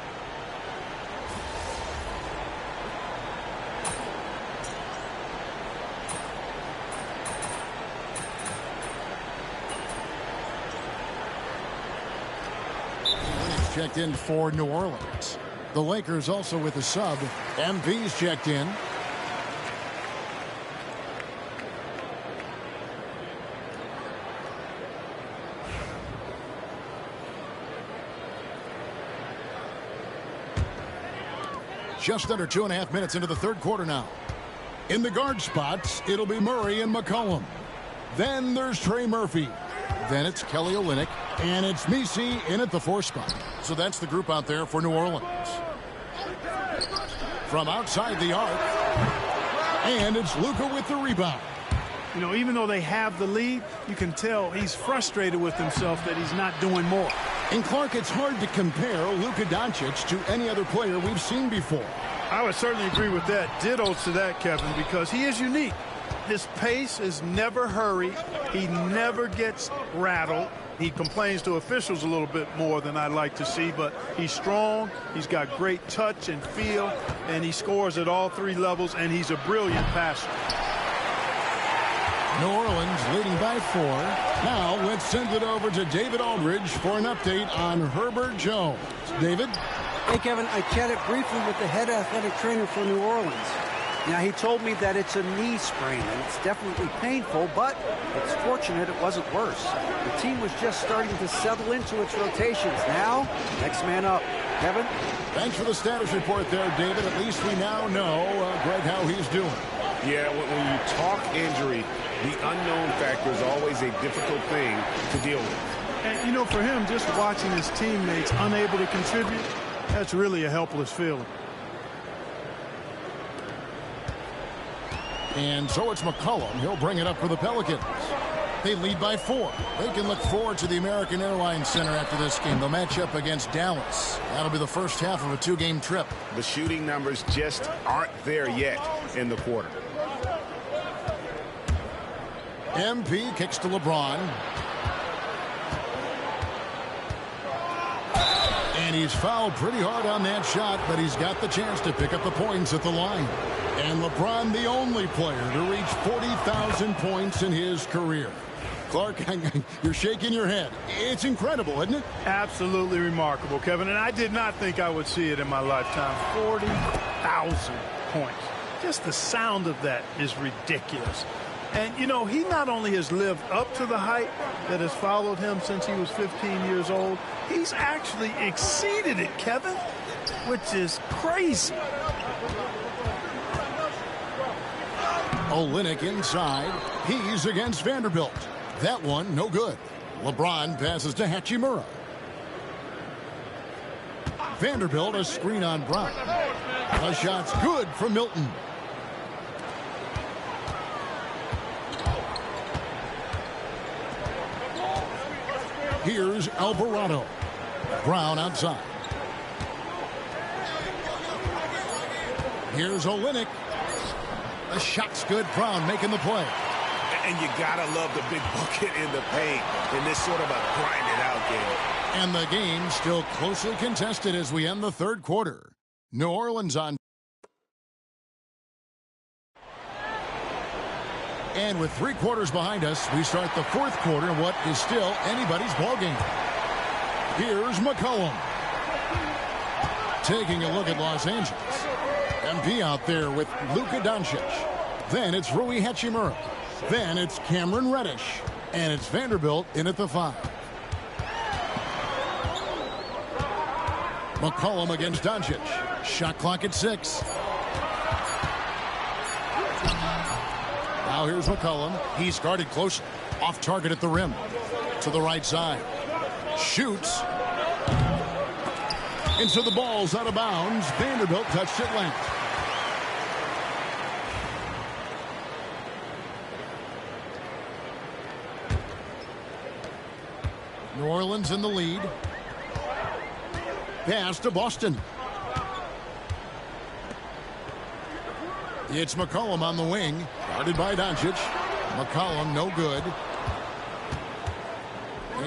He's checked in for New Orleans. The Lakers also with a sub. MV's checked in. Just under 2.5 minutes into the third quarter now. In the guard spots, it'll be Murray and McCollum. Then there's Trey Murphy. Then it's Kelly Olynyk. And it's Messi in at the 4 spot. So that's the group out there for New Orleans. From outside the arc. And it's Luka with the rebound. You know, even though they have the lead, you can tell he's frustrated with himself that he's not doing more. And Clark, it's hard to compare Luka Doncic to any other player we've seen before. I would certainly agree with that. Ditto to that, Kevin, because he is unique. His pace is never hurried. He never gets rattled. He complains to officials a little bit more than I'd like to see, but he's strong. He's got great touch and feel, and he scores at all 3 levels, and he's a brilliant passer. New Orleans leading by 4. Now let's send it over to David Aldridge for an update on Herbert Jones. David? Hey, Kevin, I chatted briefly with the head athletic trainer for New Orleans. Now, he told me that it's a knee sprain, and it's definitely painful, but it's fortunate it wasn't worse. The team was just starting to settle into its rotations. Now, next man up. Kevin? Thanks for the status report there, David. At least we now know, Greg, how he's doing. Yeah, when you talk injury, the unknown factor is always a difficult thing to deal with. And, you know, for him, just watching his teammates unable to contribute, that's really a helpless feeling. And so it's McCollum. He'll bring it up for the Pelicans. They lead by 4. They can look forward to the American Airlines Center after this game. They'll match up against Dallas. That'll be the first half of a 2-game trip. The shooting numbers just aren't there yet in the quarter. MP kicks to LeBron. And he's fouled pretty hard on that shot, but he's got the chance to pick up the points at the line. And LeBron, the only player to reach 40,000 points in his career. Clark, you're shaking your head. It's incredible, isn't it? Absolutely remarkable, Kevin. And I did not think I would see it in my lifetime. 40,000 points. Just the sound of that is ridiculous. And, you know, he not only has lived up to the hype that has followed him since he was 15 years old, he's actually exceeded it, Kevin, which is crazy. Olynyk inside. He's against Vanderbilt. That one, no good. LeBron passes to Hachimura. Vanderbilt, a screen on Brown. The shot's good from Milton. Here's Alvarado. Brown outside. Here's Olynyk. The shot's good. Brown making the play. And you gotta love the big bucket in the paint in this sort of a grinded-out game. And the game still closely contested as we end the third quarter. New Orleans on. And with 3 quarters behind us, we start the fourth quarter in what is still anybody's ballgame. Here's McCollum. Taking a look at Los Angeles. MP out there with Luka Doncic. Then it's Rui Hachimura. Then it's Cameron Reddish. And it's Vanderbilt in at the 5. McCollum against Doncic. Shot clock at 6. Now here's McCollum. He's guarded closely. Off target at the rim. To the right side. Shoots. And so the ball's out of bounds. Vanderbilt touched it late. New Orleans in the lead. Pass to Boston. It's McCollum on the wing. Guarded by Doncic. McCollum no good.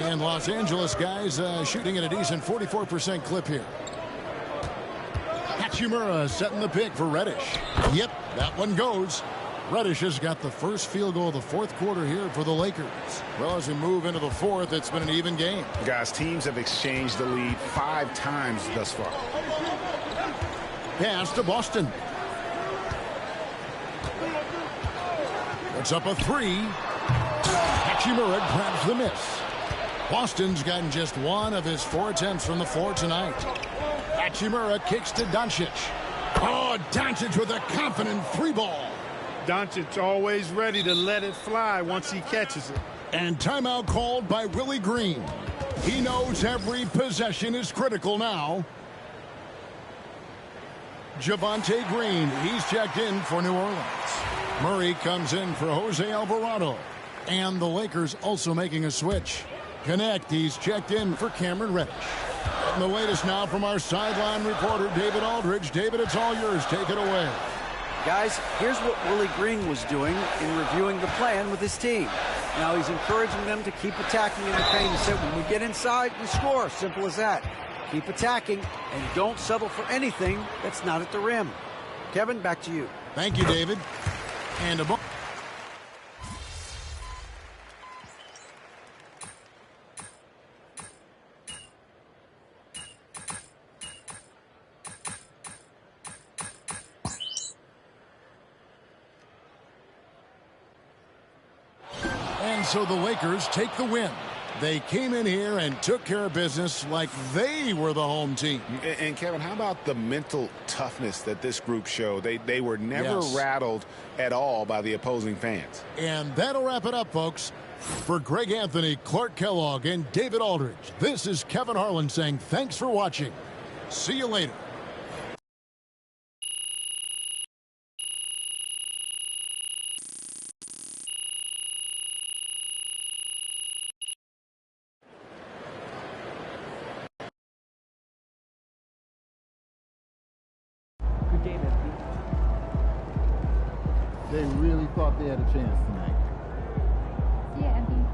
And Los Angeles guys shooting at a decent 44% clip here. Hachimura setting the pick for Reddish. Yep, that one goes. Reddish has got the first field goal of the fourth quarter here for the Lakers. Well, as we move into the fourth, it's been an even game. Guys, teams have exchanged the lead 5 times thus far. Pass to Boston. Puts up a 3. Hachimura grabs the miss. Boston's gotten just 1 of his 4 attempts from the floor tonight. Hachimura kicks to Doncic. Oh, Doncic with a confident 3-ball. Doncic always ready to let it fly once he catches it. And timeout called by Willie Green. He knows every possession is critical now. Javonte Green, he's checked in for New Orleans. Murray comes in for Jose Alvarado. And the Lakers also making a switch. Connect, he's checked in for Cameron Reddish. And the latest now from our sideline reporter, David Aldridge. David, it's all yours. Take it away. Guys, here's what Willie Green was doing in reviewing the plan with his team. Now he's encouraging them to keep attacking in the paint. He said, when we get inside, we score. Simple as that. Keep attacking and don't settle for anything that's not at the rim. Kevin, back to you. Thank you, David. And a so the Lakers take the win. They came in here and took care of business like they were the home team. And Kevin, how about the mental toughness that this group showed? They were never rattled at all by the opposing fans. And that'll wrap it up, folks. For Greg Anthony, Clark Kellogg, and David Aldridge, this is Kevin Harlan saying thanks for watching. See you later. They really thought they had a chance tonight. Yeah, MP.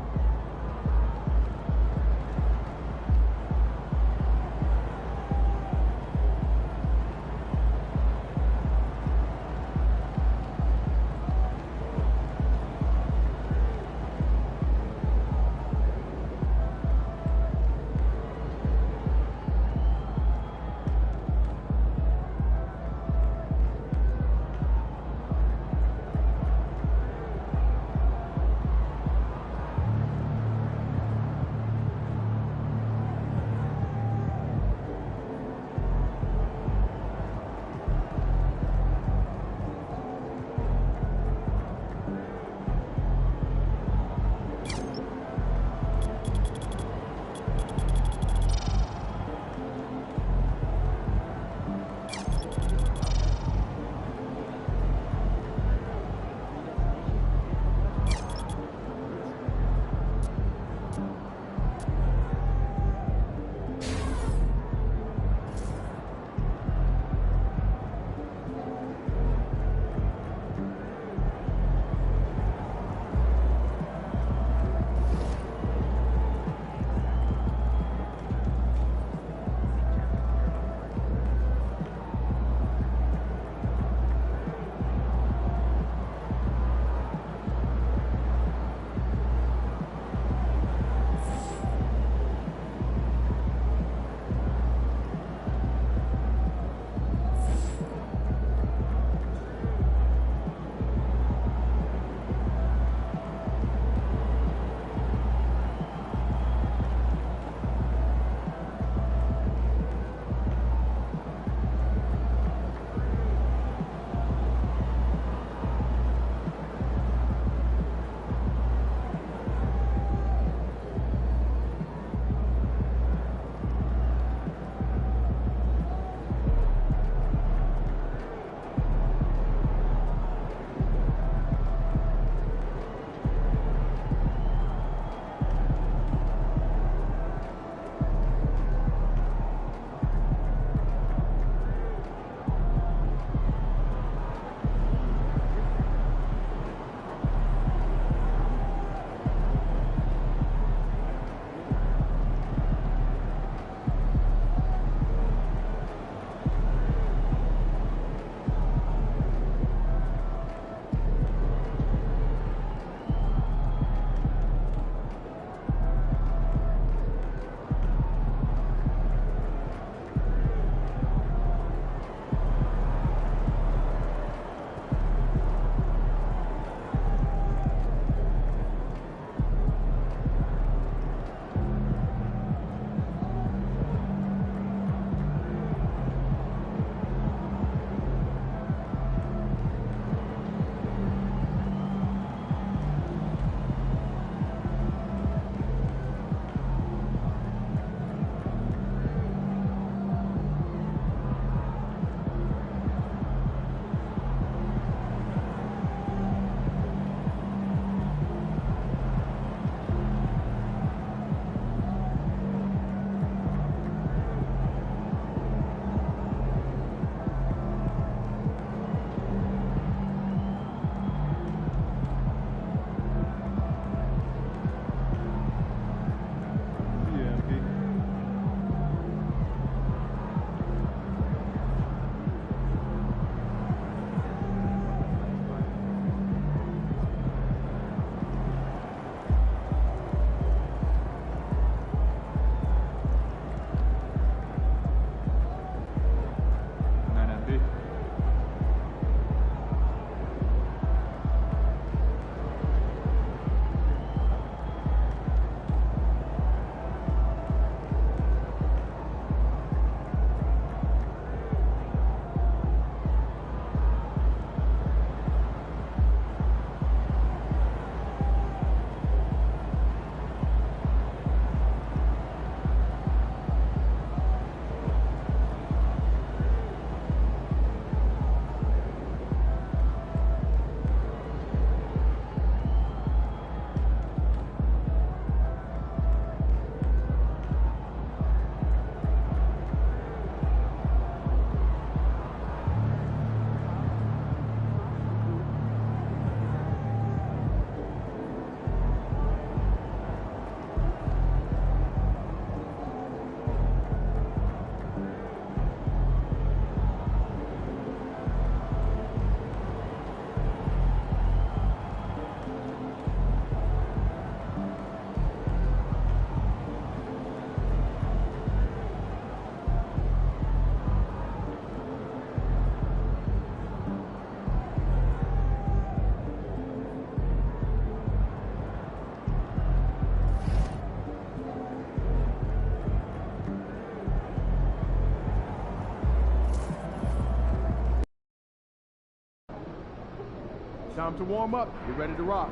Time to warm up. Get ready to rock.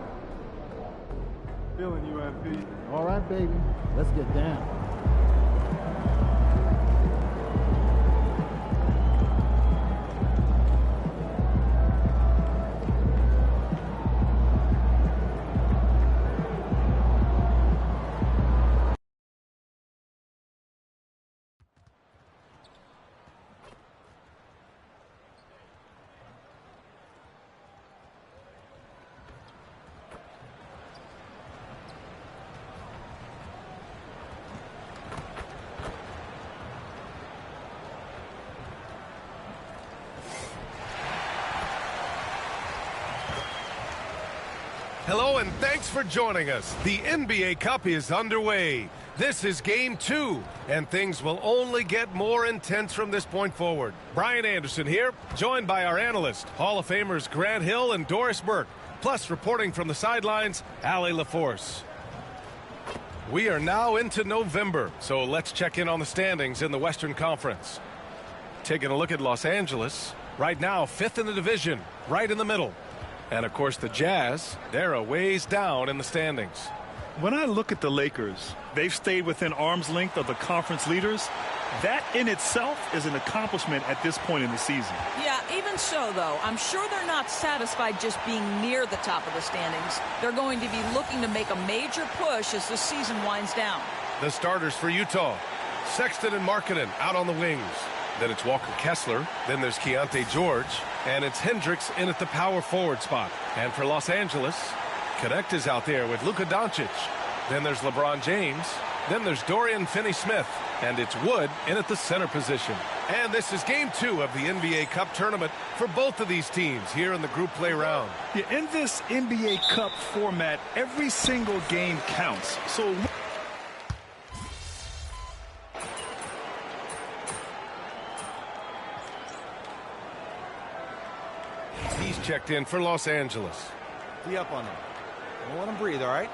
Feeling you, MP. All right, baby. Let's get down. Hello and thanks for joining us. The NBA Cup is underway. This is game 2, and things will only get more intense from this point forward. Brian Anderson here, joined by our analyst, Hall of Famers Grant Hill and Doris Burke, plus reporting from the sidelines, Allie LaForce. We are now into November, so let's check in on the standings in the Western Conference. Taking a look at Los Angeles, right now 5th in the division, right in the middle. And, of course, the Jazz, they're a ways down in the standings. When I look at the Lakers, they've stayed within arm's length of the conference leaders. That in itself is an accomplishment at this point in the season. Yeah, even so, though, I'm sure they're not satisfied just being near the top of the standings. They're going to be looking to make a major push as the season winds down. The starters for Utah, Sexton and Markkanen out on the wings. Then it's Walker Kessler. Then there's Keontae George. And it's Hendricks in at the power forward spot. And for Los Angeles, Connect is out there with Luka Doncic. Then there's LeBron James. Then there's Dorian Finney-Smith. And it's Wood in at the center position. And this is game 2 of the NBA Cup tournament for both of these teams here in the group play round. Yeah, in this NBA Cup format, every single game counts. So he's checked in for Los Angeles. Be up on them. Don't let them breathe, all right?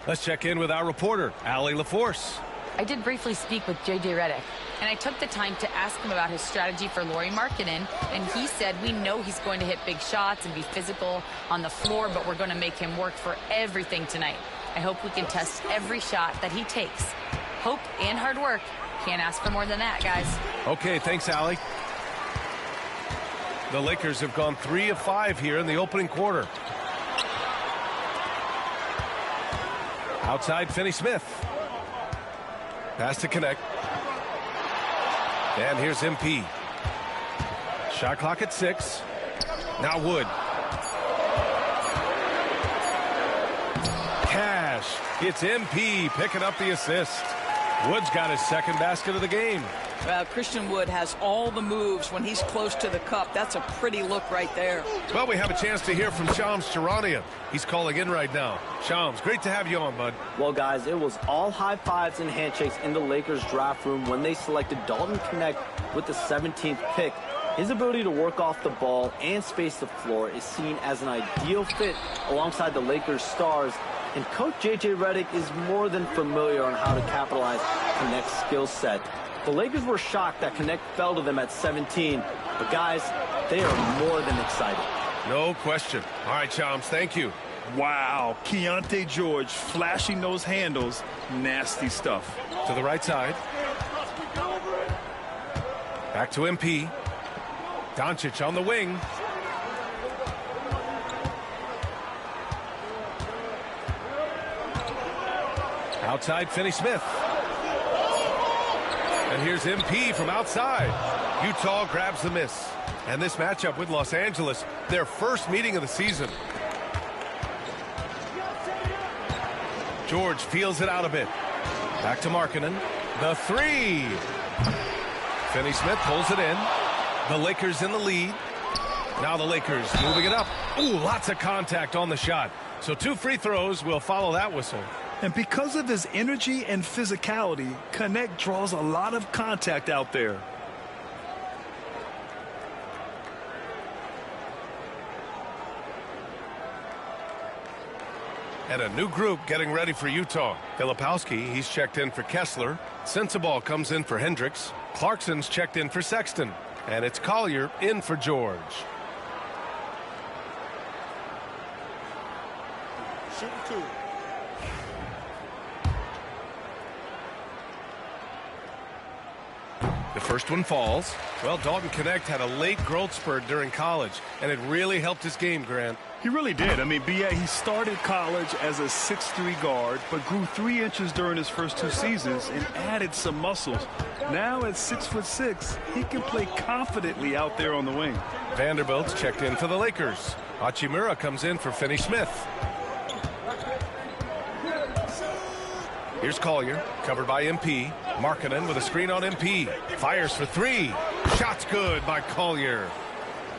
Let's check in with our reporter, Allie LaForce. I did briefly speak with J.J. Redick, and I took the time to ask him about his strategy for Lauri Markkanen, and he said we know he's going to hit big shots and be physical on the floor, but we're going to make him work for everything tonight. I hope we can test every shot that he takes. Hope and hard work. Can't ask for more than that, guys. Okay, thanks, Allie. The Lakers have gone 3 of 5 here in the opening quarter. Outside, Finney-Smith. Pass to Connect. And here's MP. Shot clock at 6. Now Wood. Cash. It's MP picking up the assist. Wood's got his second basket of the game. Christian Wood has all the moves when he's close to the cup. That's a pretty look right there. Well, we have a chance to hear from Shams Charania. He's calling in right now. Shams, great to have you on, bud. Well, guys, it was all high fives and handshakes in the Lakers draft room when they selected Dalton Connect with the 17th pick. His ability to work off the ball and space the floor is seen as an ideal fit alongside the Lakers stars. And Coach J.J. Redick is more than familiar on how to capitalize Connect's skill set. The Lakers were shocked that Connect fell to them at 17. But, guys, they are more than excited. No question. All right, Shams, thank you. Wow, Keontae George flashing those handles. Nasty stuff. To the right side. Back to MP. Doncic on the wing. Outside, Finney-Smith. And here's MP from outside. Utah grabs the miss. And this matchup with Los Angeles, their first meeting of the season. George feels it out a bit. Back to Markkanen. The 3. Finney-Smith pulls it in. The Lakers in the lead. Now the Lakers moving it up. Ooh, lots of contact on the shot. So 2 free throws will follow that whistle. And because of his energy and physicality, Connect draws a lot of contact out there. And a new group getting ready for Utah. Filipowski, he's checked in for Kessler. Sensabaugh comes in for Hendricks. Clarkson's checked in for Sexton. And it's Collier in for George. Shooting 2. The first one falls. Well, Dalton Knecht had a late growth spurt during college, and it really helped his game, Grant. He really did. I mean, B.A., he started college as a 6'3" guard, but grew 3 inches during his first 2 seasons and added some muscles. Now at 6'6", he can play confidently out there on the wing. Vanderbilt's checked in for the Lakers. Hachimura comes in for Finney Smith. Here's Collier, covered by MP. Markkanen with a screen on MP. Fires for 3. Shot's good by Collier.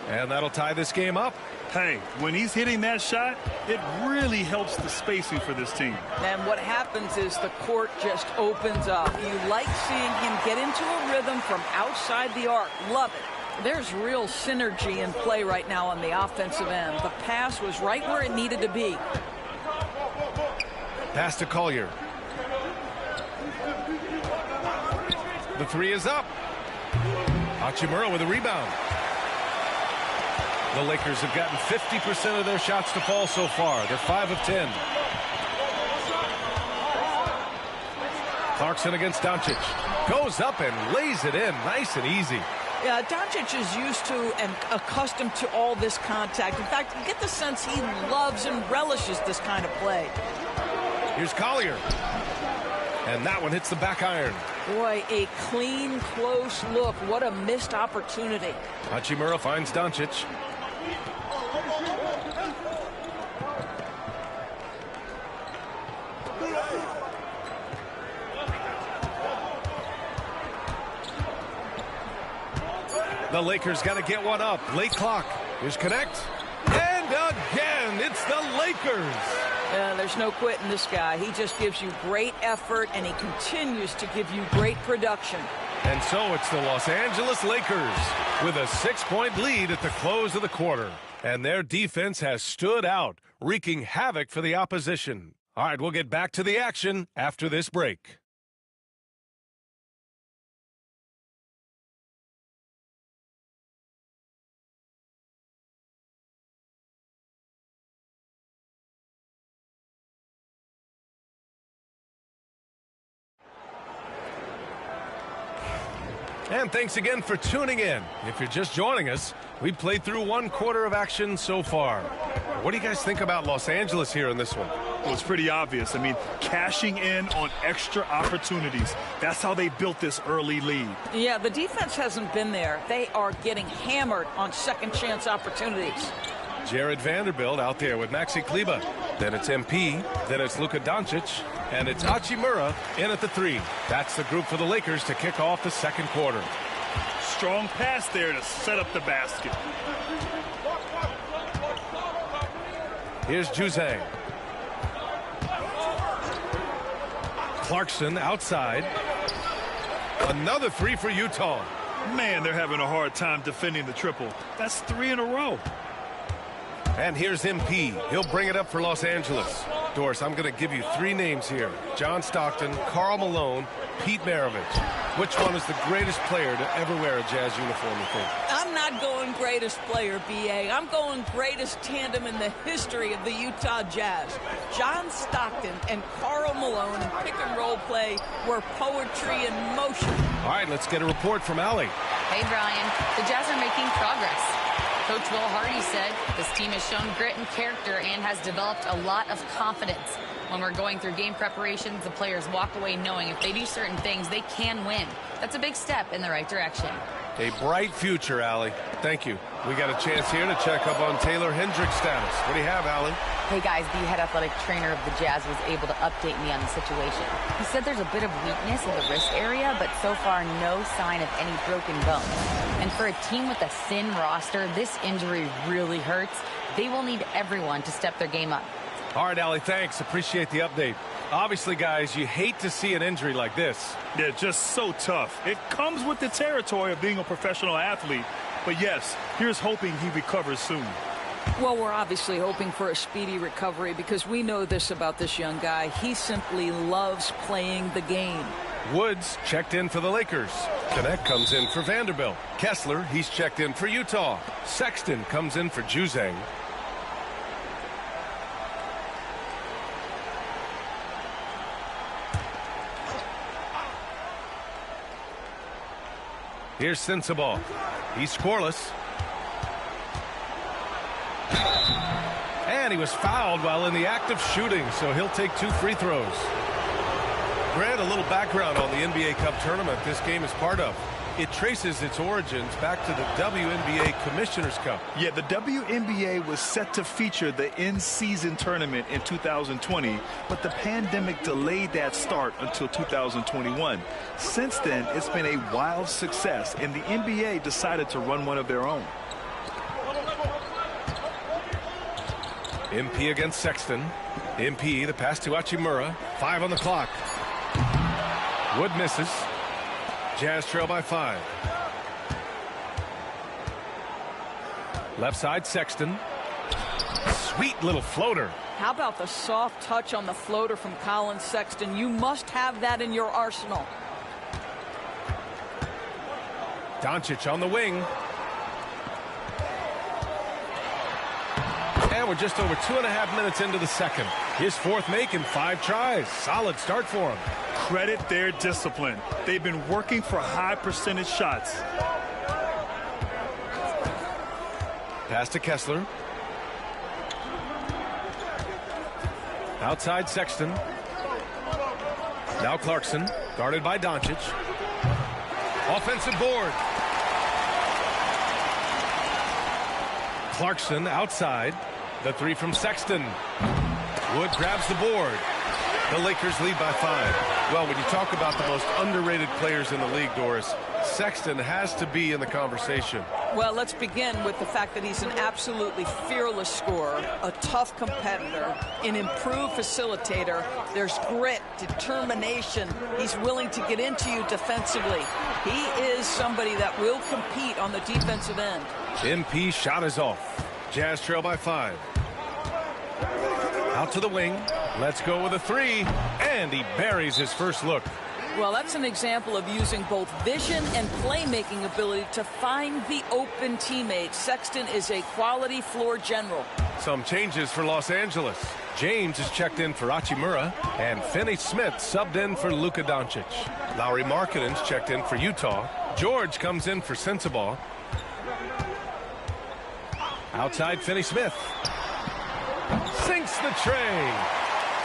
And that'll tie this game up. Hey, when he's hitting that shot, it really helps the spacing for this team. And what happens is the court just opens up. You like seeing him get into a rhythm from outside the arc. Love it. There's real synergy in play right now on the offensive end. The pass was right where it needed to be. Pass to Collier. The 3 is up. Hachimura with a rebound. The Lakers have gotten 50% of their shots to fall so far. They're 5 of 10. Clarkson against Doncic. Goes up and lays it in. Nice and easy. Yeah, Doncic is used to and accustomed to all this contact. In fact, you get the sense he loves and relishes this kind of play. Here's Collier. And that one hits the back iron. Boy, a clean, close look. What a missed opportunity. Hachimura finds Doncic. The Lakers got to get one up. Late clock. Here's Knecht. And again, it's the Lakers. There's no quitting this guy. He just gives you great effort, and he continues to give you great production. And so it's the Los Angeles Lakers with a 6-point lead at the close of the quarter. And their defense has stood out, wreaking havoc for the opposition. All right, we'll get back to the action after this break. And thanks again for tuning in. If you're just joining us, we've played through 1 quarter of action so far. What do you guys think about Los Angeles here in this one? Well, it's pretty obvious. I mean, cashing in on extra opportunities. That's how they built this early lead. Yeah, the defense hasn't been there. They are getting hammered on second chance opportunities. Jared Vanderbilt out there with Maxi Kleber. Then it's MP. Then it's Luka Doncic. And it's Hachimura in at the 3. That's the group for the Lakers to kick off the second quarter. Strong pass there to set up the basket. Here's Juzang. Clarkson outside. Another 3 for Utah. Man, they're having a hard time defending the triple. That's 3 in a row. And here's MP. He'll bring it up for Los Angeles. Doris, I'm going to give you 3 names here. John Stockton, Karl Malone, Pete Maravich. Which one is the greatest player to ever wear a Jazz uniform, you think? I'm not going greatest player, B.A. I'm going greatest tandem in the history of the Utah Jazz. John Stockton and Karl Malone in pick-and-roll play were poetry in motion. All right, let's get a report from Allie. Hey, Brian. The Jazz are making progress. Coach Will Hardy said this team has shown grit and character and has developed a lot of confidence. When we're going through game preparations, the players walk away knowing if they do certain things, they can win. That's a big step in the right direction. A bright future, Allie. Thank you. We got a chance here to check up on Taylor Hendricks' status. What do you have, Allie? Hey, guys, the head athletic trainer of the Jazz was able to update me on the situation. He said there's a bit of weakness in the wrist area, but so far no sign of any broken bones. And for a team with a thin roster, this injury really hurts. They will need everyone to step their game up. All right, Allie, thanks. Appreciate the update. Obviously, guys, you hate to see an injury like this. Yeah, just so tough. It comes with the territory of being a professional athlete. But yes, here's hoping he recovers soon. Well, we're obviously hoping for a speedy recovery because we know this about this young guy. He simply loves playing the game. Woods checked in for the Lakers. Connect comes in for Vanderbilt. Kessler, he's checked in for Utah. Sexton comes in for Juzang. Here's Sensabaugh. He's scoreless. And he was fouled while in the act of shooting, so he'll take 2 free throws. Grant, a little background on the NBA Cup tournament this game is part of. It traces its origins back to the WNBA Commissioner's Cup. Yeah, the WNBA was set to feature the in-season tournament in 2020, but the pandemic delayed that start until 2021. Since then, it's been a wild success, and the NBA decided to run one of their own. MP against Sexton. MP, the pass to Hachimura. 5 on the clock. Wood misses. Jazz trail by 5. Left side, Sexton. Sweet little floater. How about the soft touch on the floater from Colin Sexton? You must have that in your arsenal. Doncic on the wing. And we're just over 2.5 minutes into the second. His 4th make in 5 tries. Solid start for him. Credit their discipline. They've been working for high percentage shots. Pass to Kessler. Outside Sexton. Now Clarkson, guarded by Doncic. Offensive board. Clarkson outside. The 3 from Sexton. Wood grabs the board. The Lakers lead by 5. Well, when you talk about the most underrated players in the league, Doris, Sexton has to be in the conversation. Well, let's begin with the fact that he's an absolutely fearless scorer, a tough competitor, an improved facilitator. There's grit, determination. He's willing to get into you defensively. He is somebody that will compete on the defensive end. MP shot is off. Jazz trail by 5. Out to the wing. Let's go with a 3. And he buries his first look. Well, that's an example of using both vision and playmaking ability to find the open teammate. Sexton is a quality floor general. Some changes for Los Angeles. James is checked in for Hachimura, and Finney Smith subbed in for Luka Doncic. Lauri Markkanen's checked in for Utah. George comes in for Sensabaugh. Outside Finney Smith. Sinks the tray.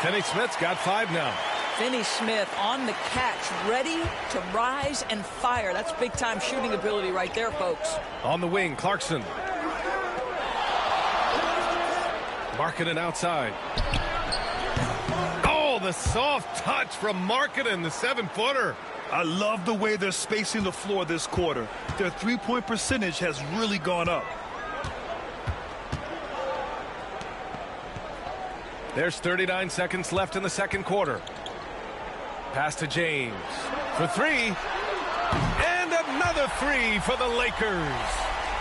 Finney Smith's got 5 now. Finney Smith on the catch, ready to rise and fire. That's big-time shooting ability right there, folks. On the wing, Clarkson. Markkanen outside. Oh, the soft touch from Markkanen, the 7-footer. I love the way they're spacing the floor this quarter. Their three-point percentage has really gone up. There's 39 seconds left in the second quarter. Pass to James for 3. And another 3 for the Lakers.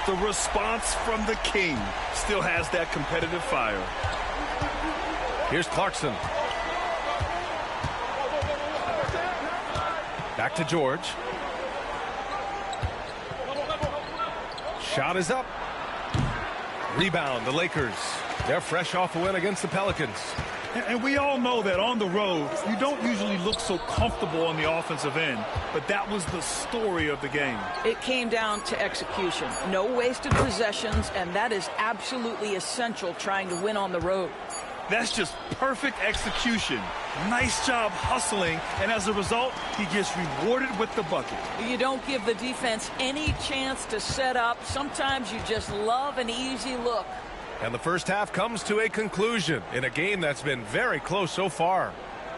The response from the King still has that competitive fire. Here's Clarkson. Back to George. Shot is up. Rebound, the Lakers. They're fresh off a win against the Pelicans. And we all know that on the road, you don't usually look so comfortable on the offensive end, but that was the story of the game. It came down to execution. No wasted possessions, and that is absolutely essential trying to win on the road. That's just perfect execution. Nice job hustling, and as a result, he gets rewarded with the bucket. You don't give the defense any chance to set up. Sometimes you just love an easy look. And the first half comes to a conclusion in a game that's been very close so far.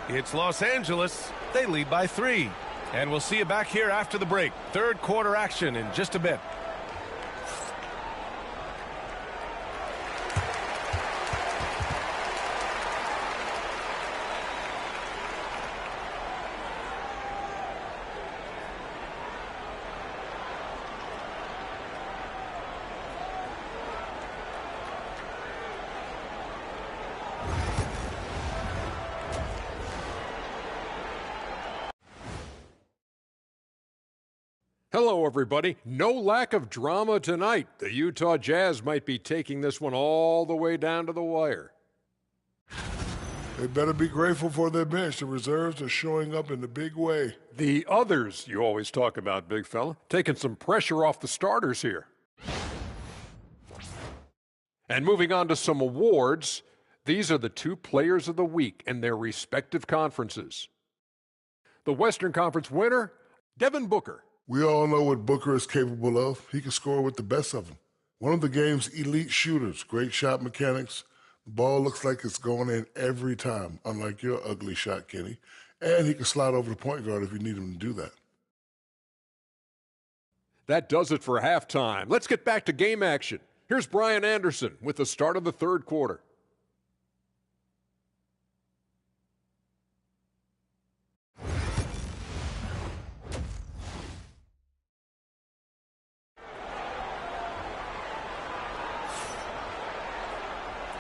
It's Los Angeles. They lead by 3. And we'll see you back here after the break. Third quarter action in just a bit. Hello, everybody. No lack of drama tonight. The Utah Jazz might be taking this one all the way down to the wire. They better be grateful for their bench. The reserves are showing up in a big way. The others you always talk about, big fella. Taking some pressure off the starters here. And moving on to some awards, these are the 2 players of the week in their respective conferences. The Western Conference winner, Devin Booker. We all know what Booker is capable of. He can score with the best of them. One of the game's elite shooters, great shot mechanics. The ball looks like it's going in every time, unlike your ugly shot, Kenny. And he can slide over the point guard if you need him to do that. That does it for halftime. Let's get back to game action. Here's Brian Anderson with the start of the third quarter.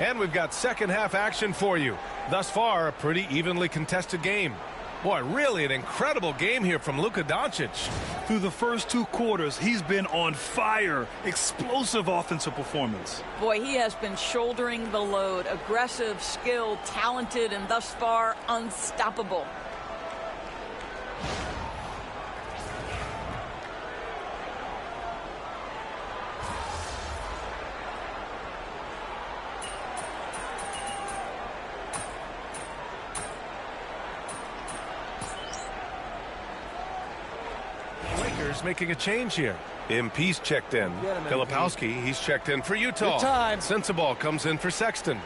And we've got second half action for you. Thus far, a pretty evenly contested game. Boy, really an incredible game here from Luka Doncic. Through the first 2 quarters, he's been on fire. Explosive offensive performance. Boy, he has been shouldering the load. Aggressive, skilled, talented, and thus far unstoppable. Making a change here. MP's checked in. Filipowski, he's checked in for Utah. Good time. Sensabaugh comes in for Sexton.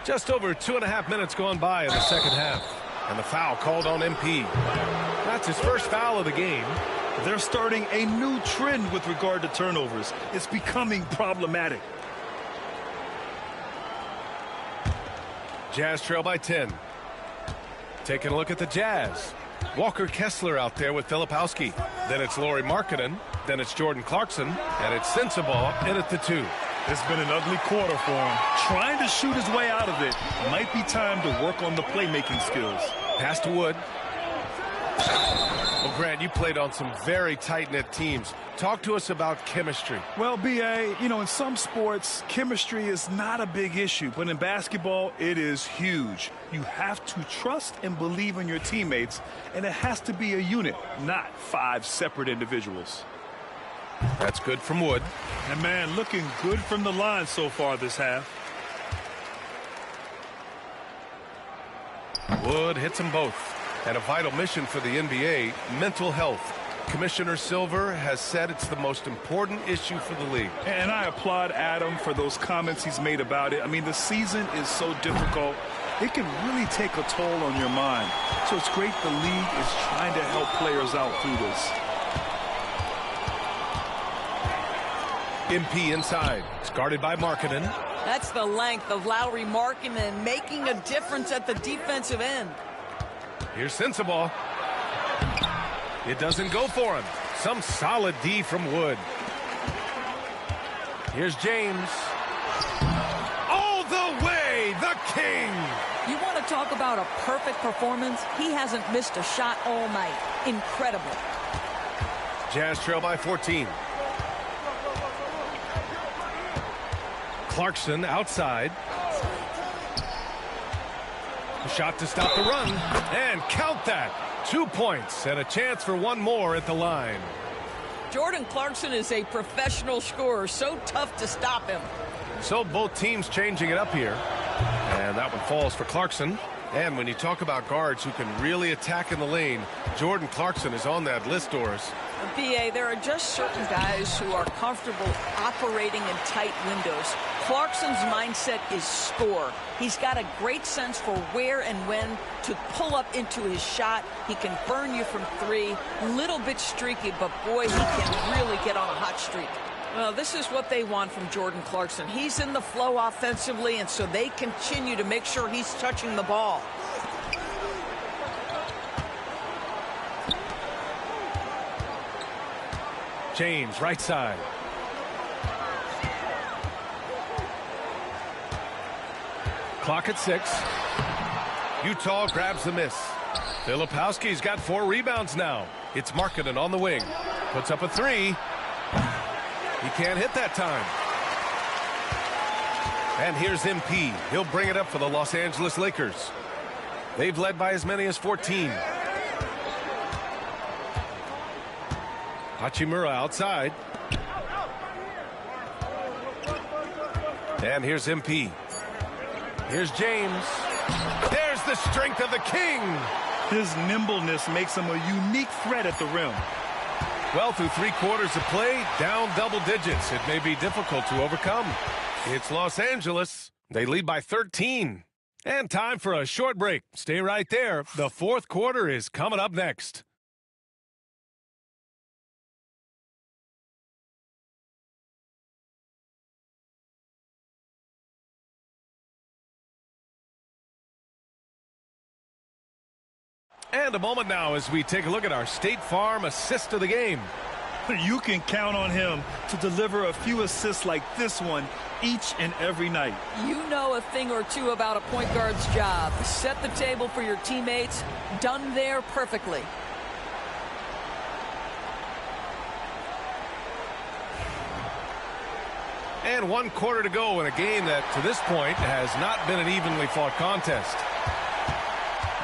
Just over 2.5 minutes gone by in the second half. And the foul called on MP. That's his first foul of the game. They're starting a new trend with regard to turnovers. It's becoming problematic. Jazz trail by 10. Taking a look at the Jazz. Walker Kessler out there with Filipowski. Then it's Lauri Markkanen. Then it's Jordan Clarkson. And it's Sensabaugh in at the 2. It's been an ugly quarter for him. Trying to shoot his way out of it. Might be time to work on the playmaking skills. Pass to Wood. Well, Grant, you played on some very tight-knit teams. Talk to us about chemistry. Well, B.A., you know, in some sports, chemistry is not a big issue. But in basketball, it is huge. You have to trust and believe in your teammates, and it has to be a unit, not 5 separate individuals. That's good from Wood. And, man, looking good from the line so far this half. Wood hits them both. And a vital mission for the NBA, mental health. Commissioner Silver has said it's the most important issue for the league. And I applaud Adam for those comments he's made about it. I mean, the season is so difficult. It can really take a toll on your mind. So it's great the league is trying to help players out through this. MP inside. It's guarded by Markkanen. That's the length of Lauri Markkanen making a difference at the defensive end. Here's Sensabaugh. It doesn't go for him. Some solid D from Wood. Here's James. All the way, the king. You want to talk about a perfect performance? He hasn't missed a shot all night. Incredible. Jazz trail by 14. Clarkson outside. A shot to stop the run. And count that. 2 points and a chance for one more at the line. Jordan Clarkson is a professional scorer. So tough to stop him. So both teams changing it up here. And that one falls for Clarkson. And when you talk about guards who can really attack in the lane, Jordan Clarkson is on that list, Doris. B.A., there are just certain guys who are comfortable operating in tight windows. Clarkson's mindset is score. He's got a great sense for where and when to pull up into his shot. He can burn you from 3. Little bit streaky, but boy, he can really get on a hot streak. Well, this is what they want from Jordan Clarkson. He's in the flow offensively, and so they continue to make sure he's touching the ball. James, right side. Clock at 6. Utah grabs the miss. Filipowski's got 4 rebounds now. It's Markkanen on the wing. Puts up a 3. He can't hit that time. And here's MP. He'll bring it up for the Los Angeles Lakers. They've led by as many as 14. Hachimura outside. And here's MP. Here's James. There's the strength of the King. His nimbleness makes him a unique threat at the rim. Well, through 3 quarters of play, down double digits. It may be difficult to overcome. It's Los Angeles. They lead by 13. And time for a short break. Stay right there. The 4th quarter is coming up next. And a moment now as we take a look at our State Farm assist of the game. You can count on him to deliver a few assists like this one each and every night. You know a thing or two about a point guard's job. Set the table for your teammates. Done there perfectly. And 1 quarter to go in a game that, to this point, has not been an evenly fought contest.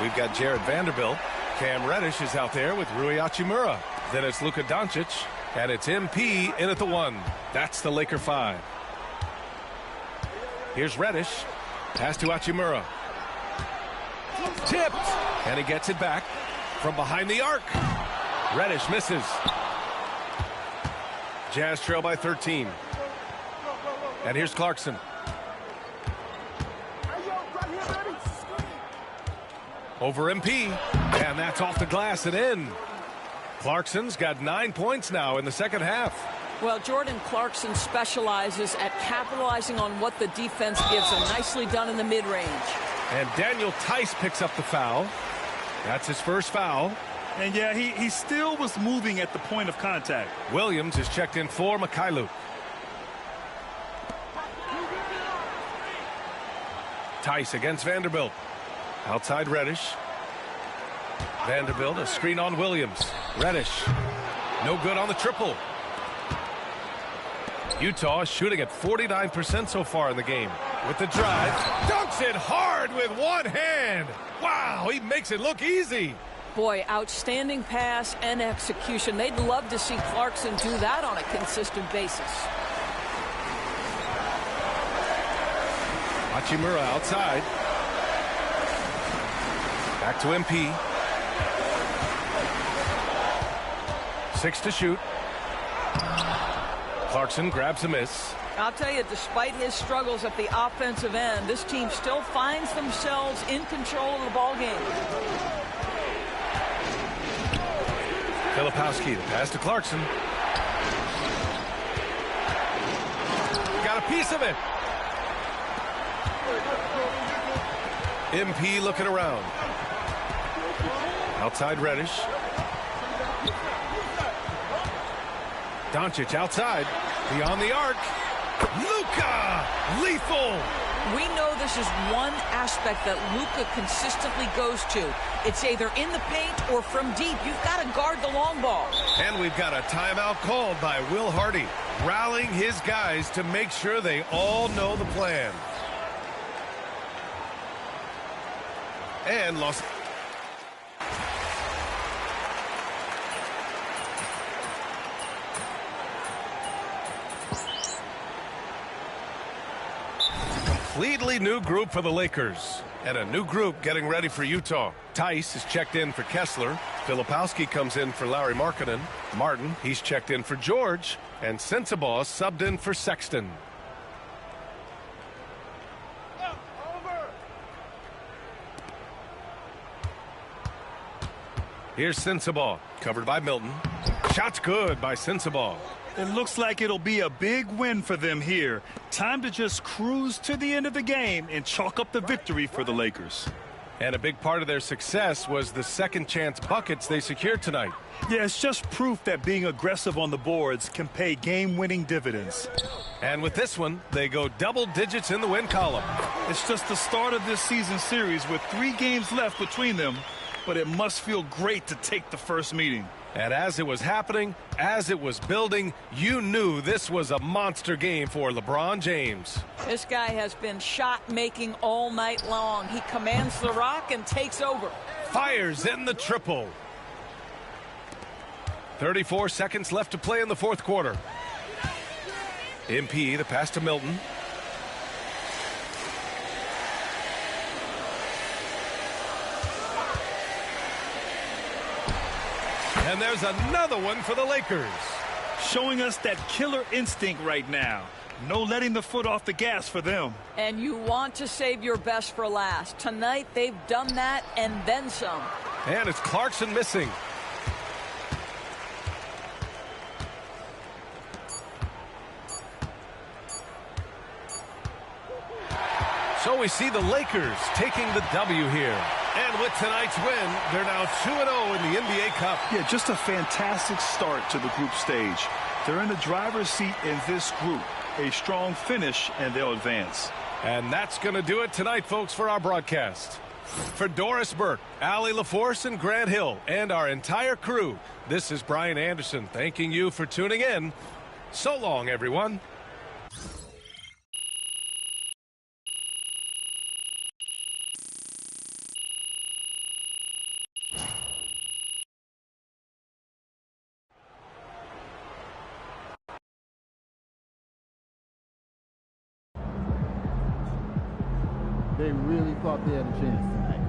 We've got Jared Vanderbilt. Cam Reddish is out there with Rui Hachimura. Then it's Luka Doncic, and it's MP in at the 1. That's the Laker 5. Here's Reddish. Pass to Hachimura. Tipped, and he gets it back from behind the arc. Reddish misses. Jazz trail by 13. And here's Clarkson. Over MP, and that's off the glass and in. Clarkson's got 9 points now in the second half. Well, Jordan Clarkson specializes at capitalizing on what the defense gives him. Nicely done in the mid-range. And Daniel Theis picks up the foul. That's his first foul. And yeah, he still was moving at the point of contact. Williams is checked in for Mikhailuk. Theis against Vanderbilt. Outside Reddish. Vanderbilt, a screen on Williams. Reddish, no good on the triple. Utah is shooting at 49% so far in the game. With the drive, dunks it hard with one hand. Wow, he makes it look easy. Boy, outstanding pass and execution. They'd love to see Clarkson do that on a consistent basis. Hachimura outside. Back to MP. 6 to shoot. Clarkson grabs a miss. I'll tell you, despite his struggles at the offensive end, this team still finds themselves in control of the ball game. Filipowski, the pass to Clarkson. Got a piece of it. MP looking around. Outside Reddish. Doncic outside. Beyond the arc. Luka! Lethal! We know this is one aspect that Luka consistently goes to. It's either in the paint or from deep. You've got to guard the long ball. And we've got a timeout called by Will Hardy, rallying his guys to make sure they all know the plan. And lost. Completely new group for the Lakers. And a new group getting ready for Utah. Theis is checked in for Kessler. Filipowski comes in for Lauri Markkanen. Martin, he's checked in for George. And Sensabaugh subbed in for Sexton. Here's Sensabaugh, covered by Milton. Shot's good by Sensabaugh. It looks like it'll be a big win for them here. Time to just cruise to the end of the game and chalk up the victory for the Lakers. And a big part of their success was the second chance buckets they secured tonight. Yeah, it's just proof that being aggressive on the boards can pay game-winning dividends. And with this one, they go double digits in the win column. It's just the start of this season series with 3 games left between them, but it must feel great to take the first meeting. And as it was happening, as it was building, you knew this was a monster game for LeBron James. This guy has been shot-making all night long. He commands the rock and takes over. Fires in the triple. 34 seconds left to play in the fourth quarter. MP, the pass to Milton. And there's another one for the Lakers. Showing us that killer instinct right now. No letting the foot off the gas for them. And you want to save your best for last. Tonight, they've done that and then some. And it's Clarkson missing. So we see the Lakers taking the W here. And with tonight's win, they're now 2-0 in the NBA Cup. Yeah, just a fantastic start to the group stage. They're in the driver's seat in this group. A strong finish, and they'll advance. And that's going to do it tonight, folks, for our broadcast. For Doris Burke, Allie LaForce, and Grant Hill, and our entire crew, this is Brian Anderson thanking you for tuning in. So long, everyone. They really thought they had a chance tonight.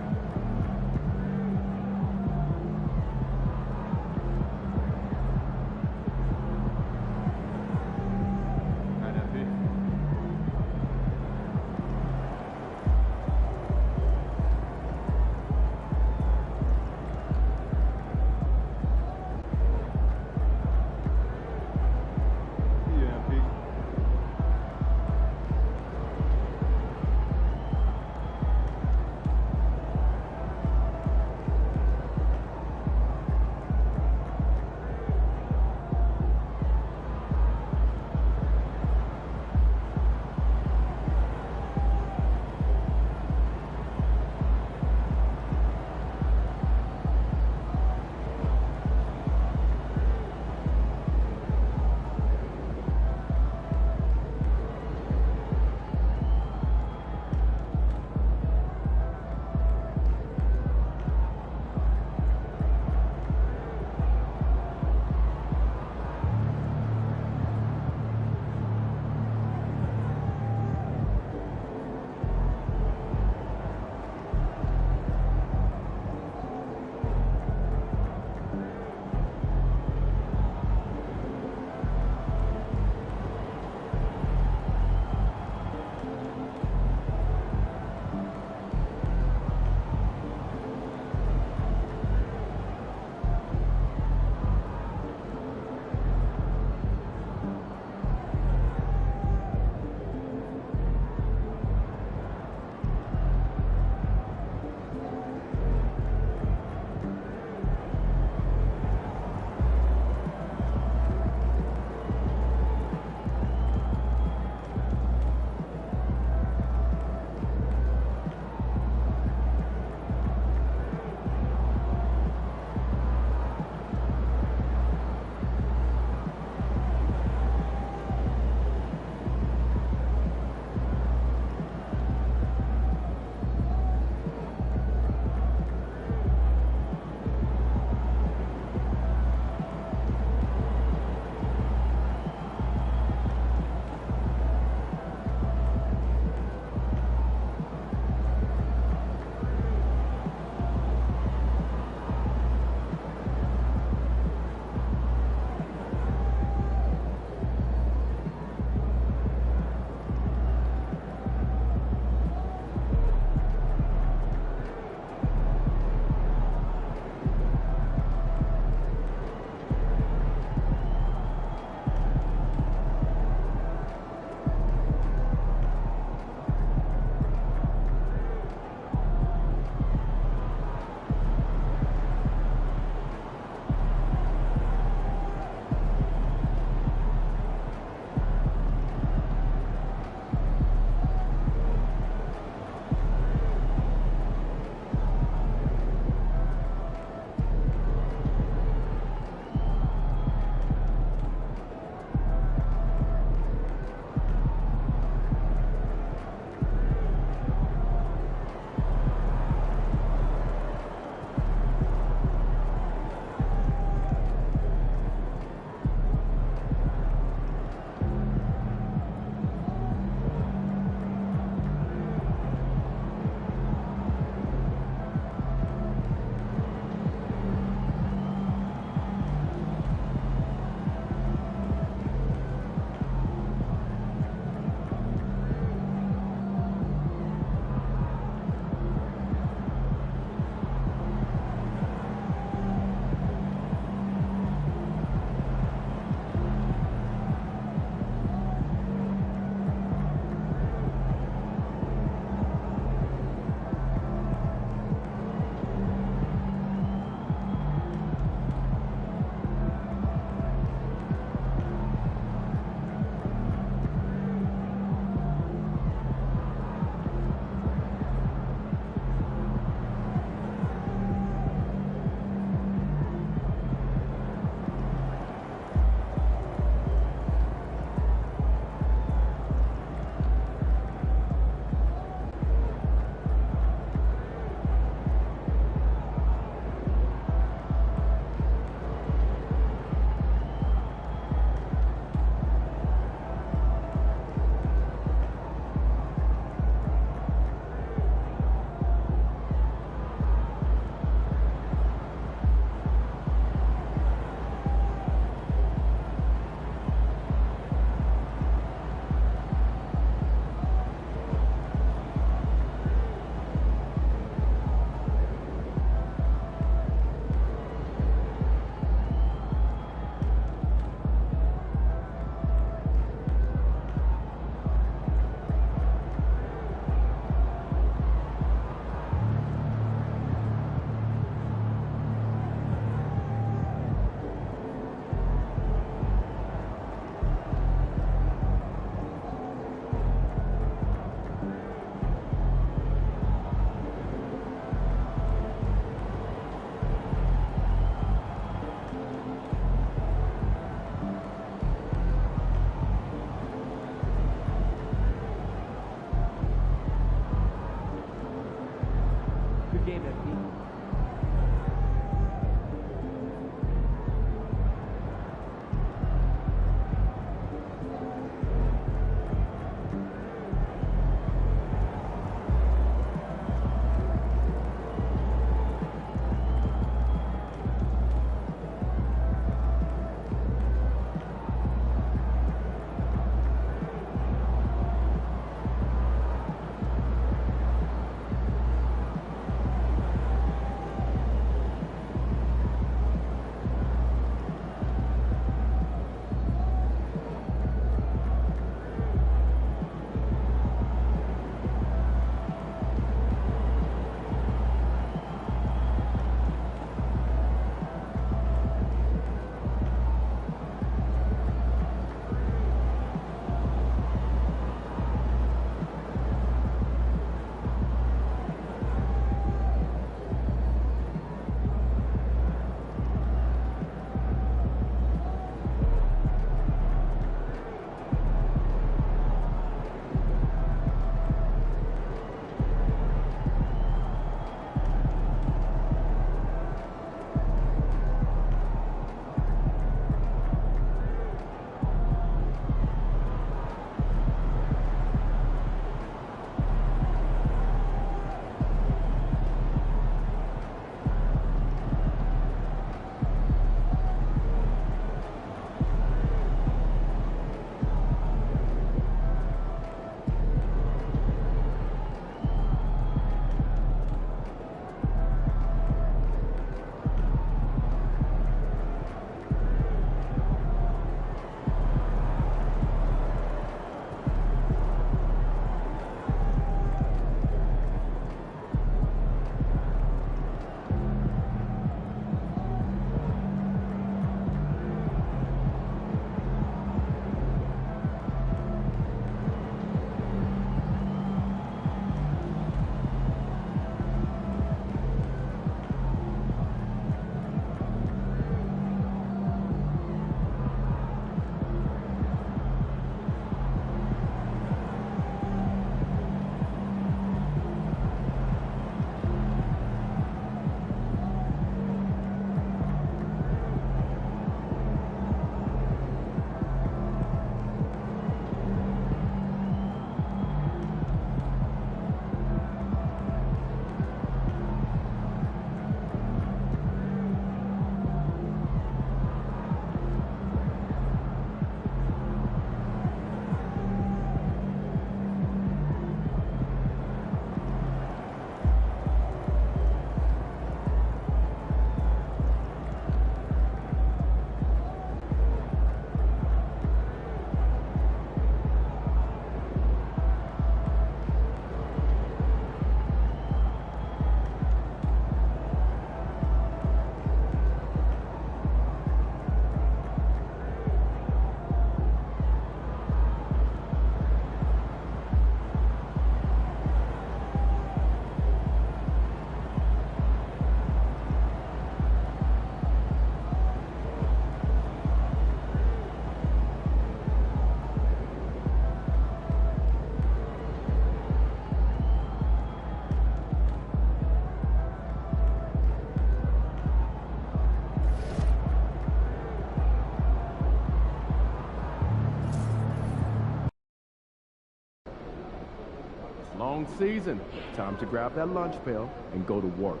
long season. Time to grab that lunch pail and go to work.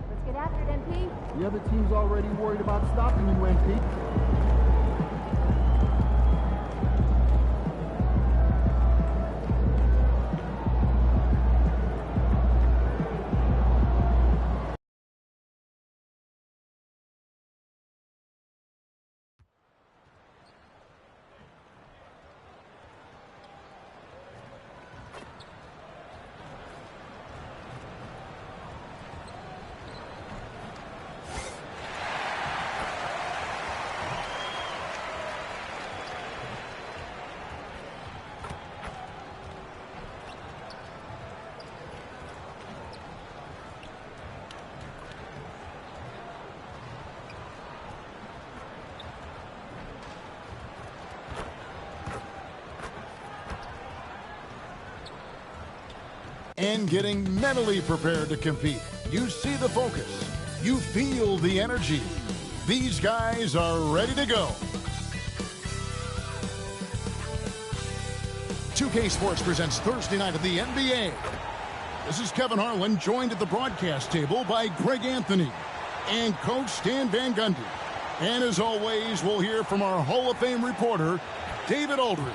Let's get after it, MP. The other team's already worried about stopping you, MP. And getting mentally prepared to compete. You see the focus. You feel the energy. These guys are ready to go. 2K Sports presents Thursday night of the NBA. This is Kevin Harlan, joined at the broadcast table by Greg Anthony and Coach Stan Van Gundy. And as always, we'll hear from our Hall of Fame reporter, David Aldridge.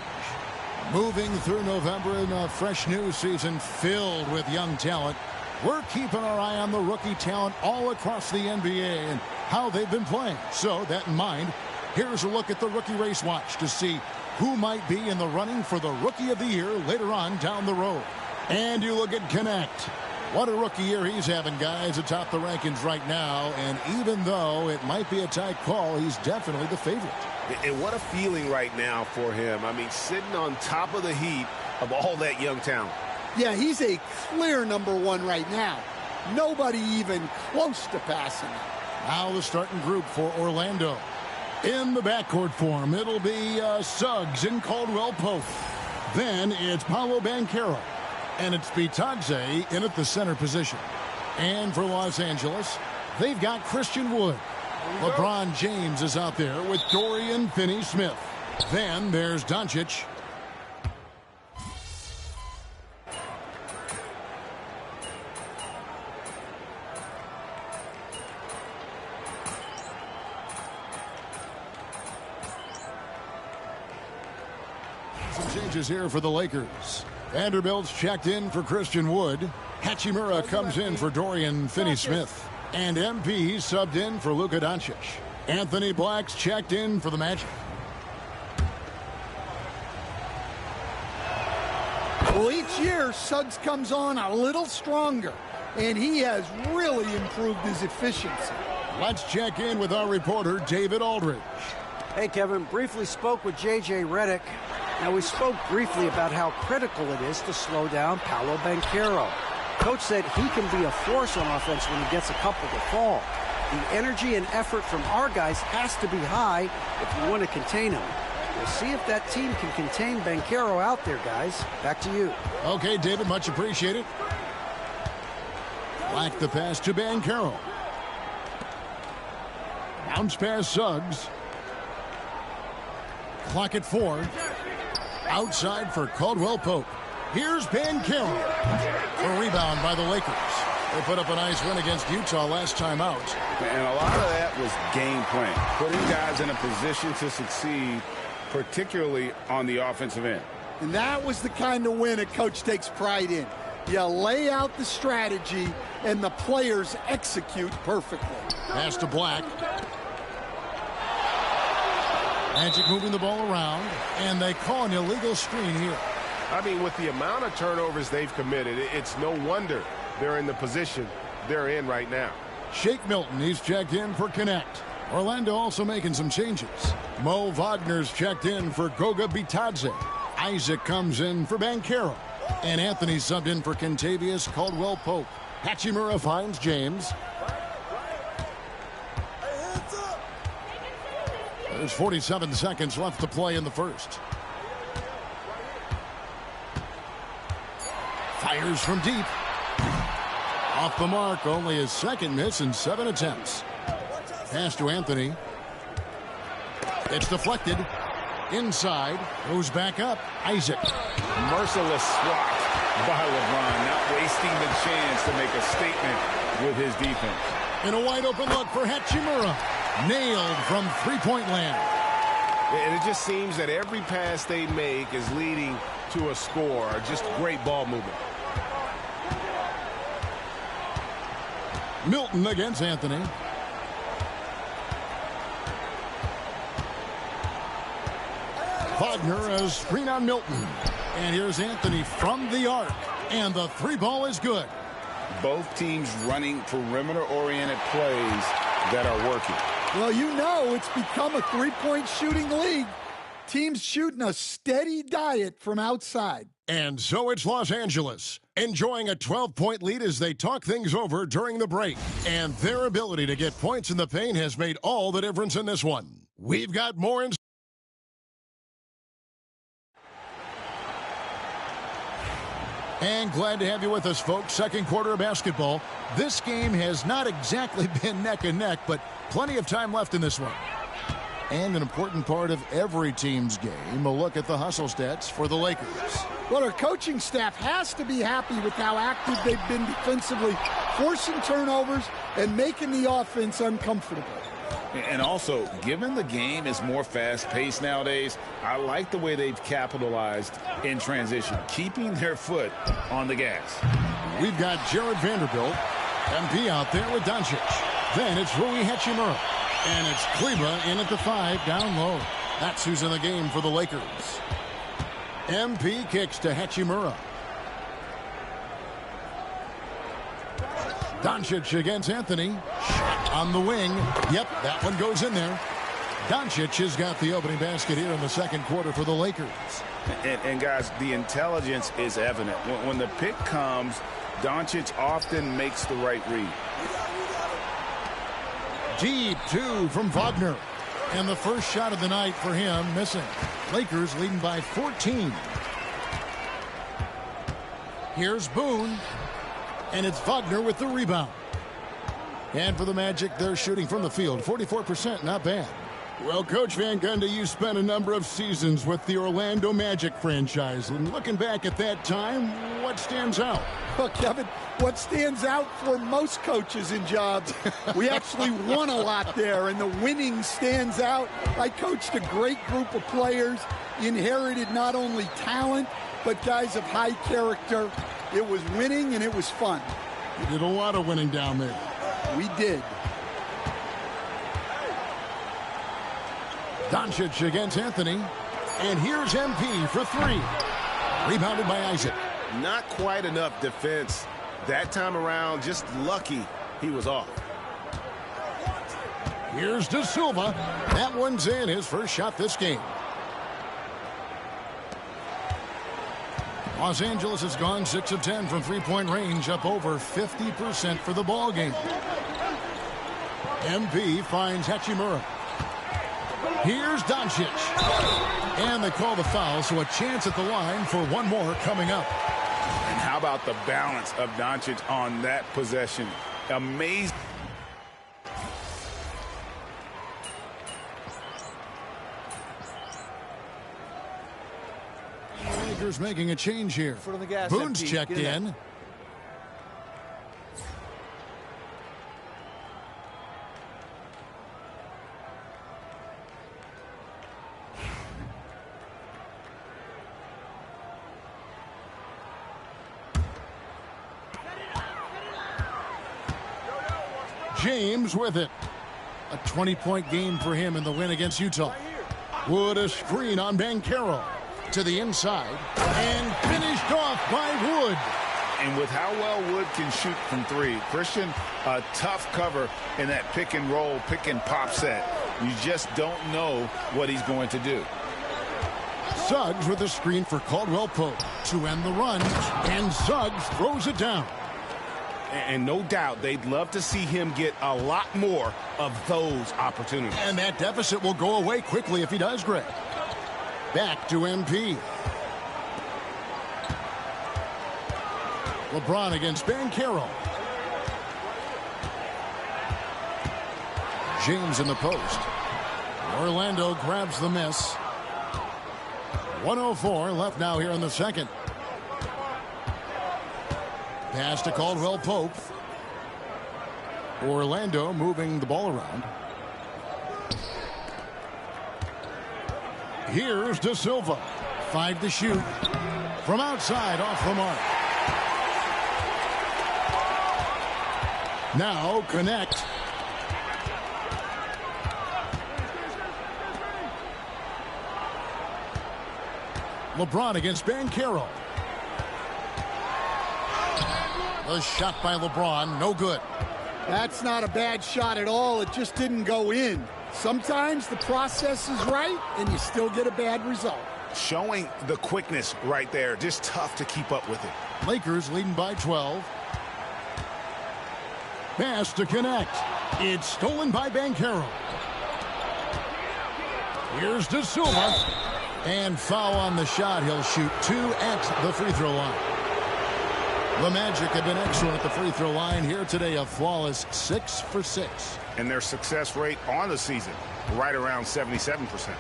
Moving through November in a fresh new season filled with young talent, we're keeping our eye on the rookie talent all across the NBA and how they've been playing. So, that in mind, here's a look at the Rookie Race Watch to see who might be in the running for the Rookie of the Year later on down the road. And you look at Connect. What a rookie year he's having, guys, atop the rankings right now. And even though it might be a tight call, he's definitely the favorite. And what a feeling right now for him. I mean, sitting on top of the heap of all that young talent. Yeah, he's a clear number 1 right now. Nobody even close to passing him. Now the starting group for Orlando. In the backcourt form, it'll be Suggs and Caldwell Pope. Then it's Paolo Banchero. And it's Bitadze in at the center position. And for Los Angeles, they've got Christian Wood. LeBron James is out there with Dorian Finney-Smith. Then there's Doncic. Some changes here for the Lakers. Vanderbilt's checked in for Christian Wood. Hachimura comes in for Dorian Finney-Smith. And MP subbed in for Luka Doncic. Anthony Black's checked in for the Magic. Well, each year, Suggs comes on a little stronger, and he has really improved his efficiency. Let's check in with our reporter, David Aldridge. Hey, Kevin, briefly spoke with J.J. Redick. Now, we spoke briefly about how critical it is to slow down Paolo Banchero. Coach said he can be a force on offense when he gets a couple to fall. The energy and effort from our guys has to be high if you want to contain him. We'll see if that team can contain Banchero out there, guys. Back to you. Okay, David, much appreciated. Black the pass to Banchero. Bounce pass Suggs. Clock at 4. Outside for Caldwell Pope. Here's Banchero. A rebound by the Lakers. They put up a nice win against Utah last time out. And a lot of that was game plan. Putting guys in a position to succeed, particularly on the offensive end. And that was the kind of win a coach takes pride in. You lay out the strategy, and the players execute perfectly. Pass to Black. Magic moving the ball around, and they call an illegal screen here. I mean, with the amount of turnovers they've committed, it's no wonder they're in the position they're in right now. Shake Milton, he's checked in for Connect. Orlando also making some changes. Mo Wagner's checked in for Goga Bitadze. Isaac comes in for Banchero. And Anthony subbed in for Kentavious Caldwell Pope. Hachimura finds James. There's 47 seconds left to play in the first. Fires from deep. Off the mark, only his second miss in 7 attempts. Pass to Anthony. It's deflected. Inside, goes back up. Isaac. Merciless swat by LeBron, not wasting the chance to make a statement with his defense. And a wide open look for Hachimura. Nailed from three-point land. And it just seems that every pass they make is leading to a score. Just great ball movement. Milton against Anthony. Wagner a screen on Milton. And here's Anthony from the arc. And the three ball is good. Both teams running perimeter-oriented plays that are working. Well, you know it's become a three-point shooting league. Teams shooting a steady diet from outside. And so it's Los Angeles, enjoying a 12-point lead as they talk things over during the break. And their ability to get points in the paint has made all the difference in this one. We've got more in. And glad to have you with us, folks. Second quarter of basketball. This game has not exactly been neck and neck, but plenty of time left in this one. And an important part of every team's game, a look at the hustle stats for the Lakers. Well, our coaching staff has to be happy with how active they've been defensively, forcing turnovers and making the offense uncomfortable. And also, given the game is more fast-paced nowadays, I like the way they've capitalized in transition, keeping their foot on the gas. We've got Jared Vanderbilt, MP out there with Doncic. Then it's Rui Hachimura. And it's Kleber in at the 5, down low. That's who's in the game for the Lakers. MP kicks to Hachimura. Doncic against Anthony. On the wing. Yep, that one goes in there. Doncic has got the opening basket here in the second quarter for the Lakers. And guys, the intelligence is evident. When the pick comes, Doncic often makes the right read. Deep two from Wagner. And the first shot of the night for him missing. Lakers leading by 14. Here's Boone. And it's Wagner with the rebound. And for the Magic, they're shooting from the field. 44%, not bad. Well, Coach Van Gundy, you spent a number of seasons with the Orlando Magic franchise. And looking back at that time, what stands out? Well, Kevin, what stands out for most coaches in jobs, we actually won a lot there, and the winning stands out. I coached a great group of players, inherited not only talent, but guys of high character. It was winning, and it was fun. You did a lot of winning down there. We did. Doncic against Anthony. And here's MP for three. Rebounded by Isaac. Not quite enough defense that time around. Just lucky he was off. Here's De Silva. That one's in, his first shot this game. Los Angeles has gone 6 of 10 from three-point range, up over 50% for the ball game. MP finds Hachimura. Here's Doncic. And they call the foul, so a chance at the line for one more coming up. And how about the balance of Doncic on that possession? Amazing. Lakers making a change here. Foot on the gas, Boone's MP. checked in. James with it. A 20-point game for him in the win against Utah. Wood a screen on Banchero. To the inside. And finished off by Wood. And with how well Wood can shoot from three, Christian, a tough cover in that pick and roll, pick and pop set. You just don't know what he's going to do. Suggs with a screen for Caldwell Pope to end the run. And Suggs throws it down. And no doubt they'd love to see him get a lot more of those opportunities. And that deficit will go away quickly if he does, Greg. Back to MP. LeBron against Banchero. James in the post. Orlando grabs the miss. 1:04 left now here in the second. Pass to Caldwell Pope. Orlando moving the ball around. Here's De Silva. 5 to shoot. From outside, off the mark. Now connect. LeBron against Banchero. The shot by LeBron, no good. That's not a bad shot at all. It just didn't go in. Sometimes the process is right, and you still get a bad result. Showing the quickness right there. Just tough to keep up with it. Lakers leading by 12. Pass to connect. It's stolen by Banchero. Here's De Silva. And foul on the shot. He'll shoot 2 at the free throw line. The Magic have been excellent at the free throw line here today. A flawless 6 for 6. And their success rate on the season, right around 77%.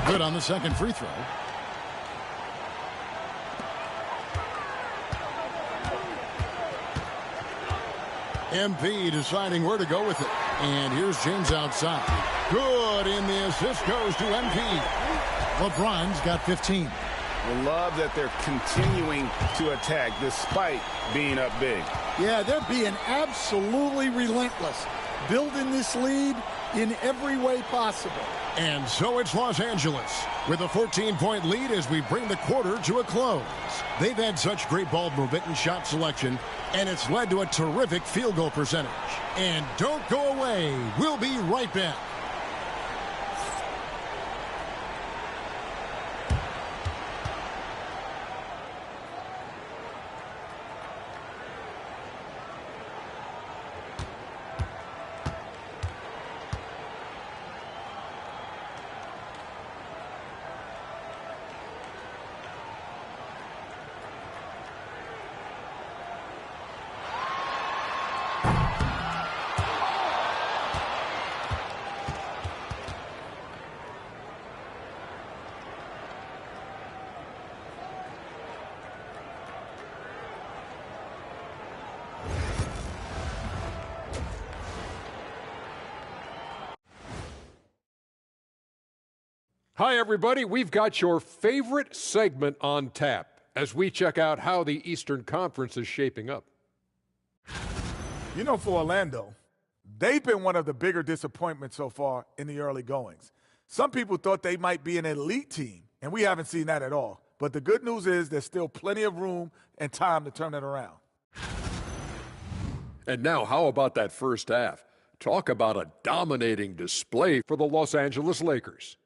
Good on the second free throw. MP deciding where to go with it. And here's James outside. Good, and the assist goes to MP. LeBron's got 15. I love that they're continuing to attack despite being up big. Yeah, they're being absolutely relentless, building this lead in every way possible. And so it's Los Angeles with a 14-point lead as we bring the quarter to a close. They've had such great ball movement and shot selection, and it's led to a terrific field goal percentage. And don't go away. We'll be right back. Hi, everybody. We've got your favorite segment on tap as we check out how the Eastern Conference is shaping up. You know, for Orlando, they've been one of the bigger disappointments so far in the early goings. Some people thought they might be an elite team, and we haven't seen that at all. But the good news is there's still plenty of room and time to turn it around. And now, how about that first half? Talk about a dominating display for the Los Angeles Lakers.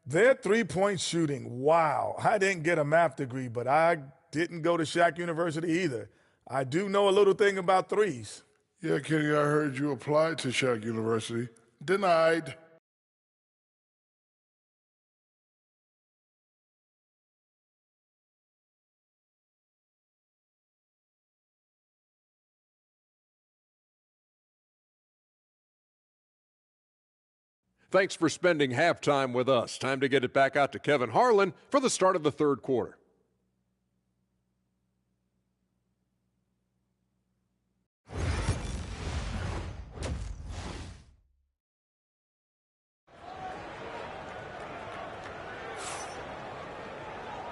Their three-point shooting, wow. I didn't get a math degree, but I didn't go to Shaq University either. I do know a little thing about threes. Yeah, Kenny, I heard you applied to Shaq University. Denied. Thanks for spending halftime with us. Time to get it back out to Kevin Harlan for the start of the third quarter.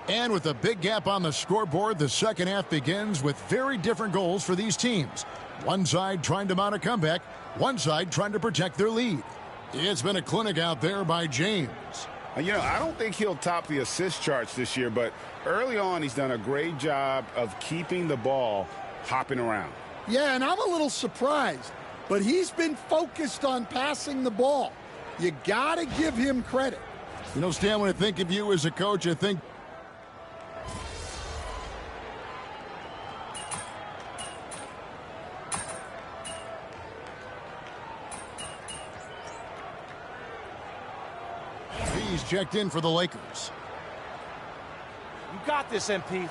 And with a big gap on the scoreboard, the second half begins with very different goals for these teams. One side trying to mount a comeback, one side trying to protect their lead. It's been a clinic out there by James. You know, I don't think he'll top the assist charts this year, but early on he's done a great job of keeping the ball hopping around. Yeah, and I'm a little surprised, but he's been focused on passing the ball. You got to give him credit. You know, Stan, when I think of you as a coach, I think he's checked in for the Lakers. You got this, MP.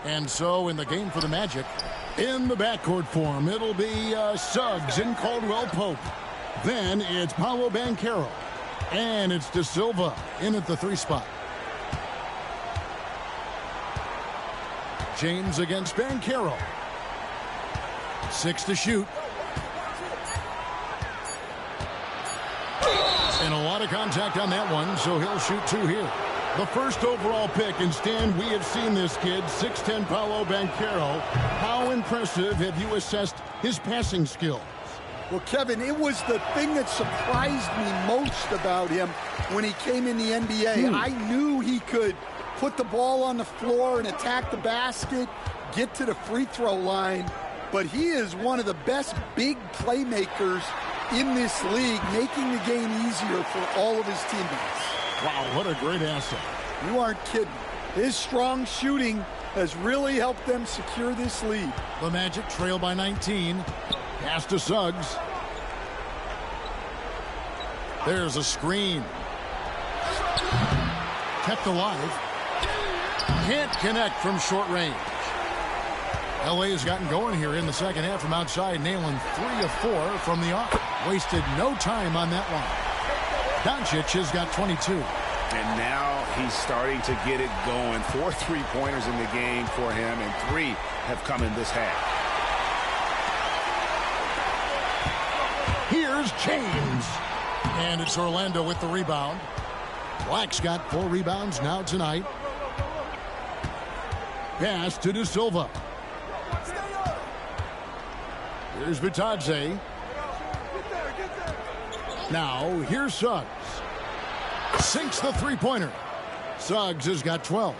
And so in the game for the Magic, in the backcourt form, it'll be Suggs and Caldwell Pope. Then it's Paolo Banchero. And it's De Silva in at the 3 spot. James against Banchero. 6 to shoot. And a lot of contact on that one, so he'll shoot 2 here. The first overall pick, and Stan, we have seen this kid, 6'10" Paolo Banchero. How impressive have you assessed his passing skills? Well, Kevin, it was the thing that surprised me most about him when he came in the NBA. I knew he could put the ball on the floor and attack the basket, get to the free throw line, but he is one of the best big playmakers in this league, making the game easier for all of his teammates. Wow, what a great asset. You aren't kidding. His strong shooting has really helped them secure this lead. The Magic trail by 19. Pass to Suggs. There's a screen. Kept alive. Can't connect from short range. LA has gotten going here in the second half from outside, nailing 3 of 4 from the arc. Wasted no time on that one. Doncic has got 22. And now he's starting to get it going. 4 3-pointers in the game for him, and 3 have come in this half. Here's James. And it's Orlando with the rebound. Black's got 4 rebounds now tonight. Pass to De Silva. Here's Vitadze. Now, here's Suggs. Sinks the 3-pointer. Suggs has got 12.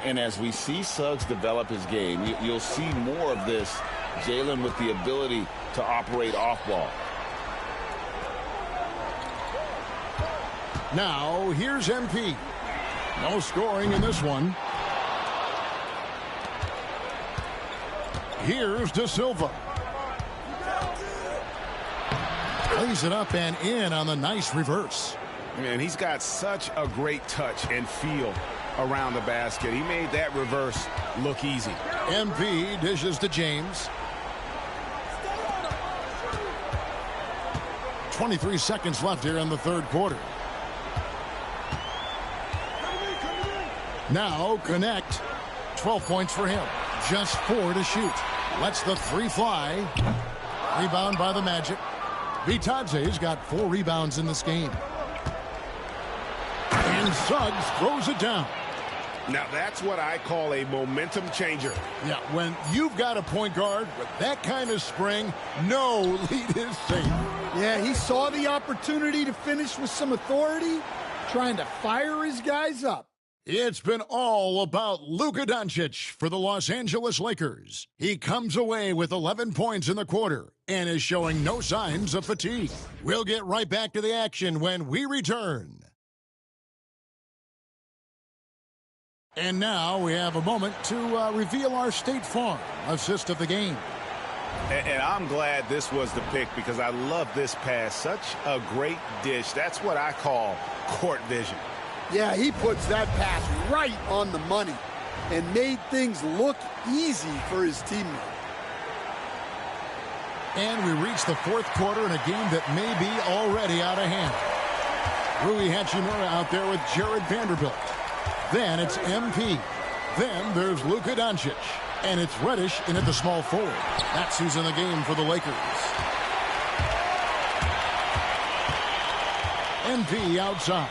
And as we see Suggs develop his game, you'll see more of this. Jalen with the ability to operate off ball. Now, here's MP. No scoring in this one. Here's De Silva. Plays it up and in on the nice reverse. And he's got such a great touch and feel around the basket. He made that reverse look easy. MP dishes to James. 23 seconds left here in the third quarter. Now connect. 12 points for him. Just 4 to shoot. Lets the 3 fly. Rebound by the Magic. Vitadze's got 4 rebounds in this game. And Suggs throws it down. Now that's what I call a momentum changer. Yeah, when you've got a point guard with that kind of spring, no lead is safe. Yeah, he saw the opportunity to finish with some authority, trying to fire his guys up. It's been all about Luka Doncic for the Los Angeles Lakers. He comes away with 11 points in the quarter and is showing no signs of fatigue. We'll get right back to the action when we return. And now we have a moment to reveal our State Farm assist of the game. And I'm glad this was the pick because I love this pass. Such a great dish. That's what I call court vision. Yeah, he puts that pass right on the money and made things look easy for his teammate. And we reach the fourth quarter in a game that may be already out of hand. Rui Hachimura out there with Jared Vanderbilt. Then it's MP. Then there's Luka Doncic. And it's Reddish in at the small forward. That's who's in the game for the Lakers. MP outside.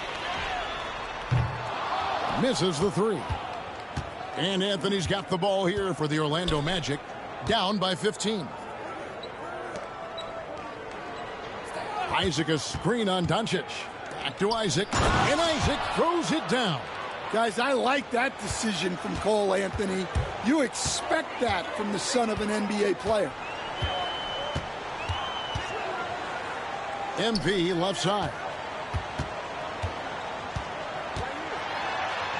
Misses the 3. And Anthony's got the ball here for the Orlando Magic. Down by 15. Isaac a screen on Doncic. Back to Isaac. And Isaac throws it down. Guys, I like that decision from Cole Anthony. You expect that from the son of an NBA player. MP left side.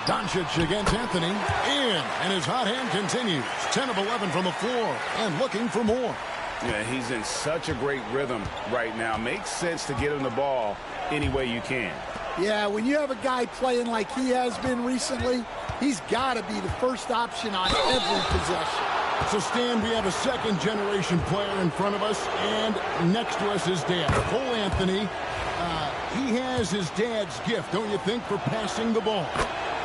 Doncic against Anthony. In. And his hot hand continues. 10 of 11 from the floor. And looking for more. Yeah, he's in such a great rhythm right now. Makes sense to get him the ball any way you can. Yeah, when you have a guy playing like he has been recently, he's got to be the first option on every possession. So, Stan, we have a second-generation player in front of us, and next to us is dad. Cole Anthony, he has his dad's gift, don't you think, for passing the ball?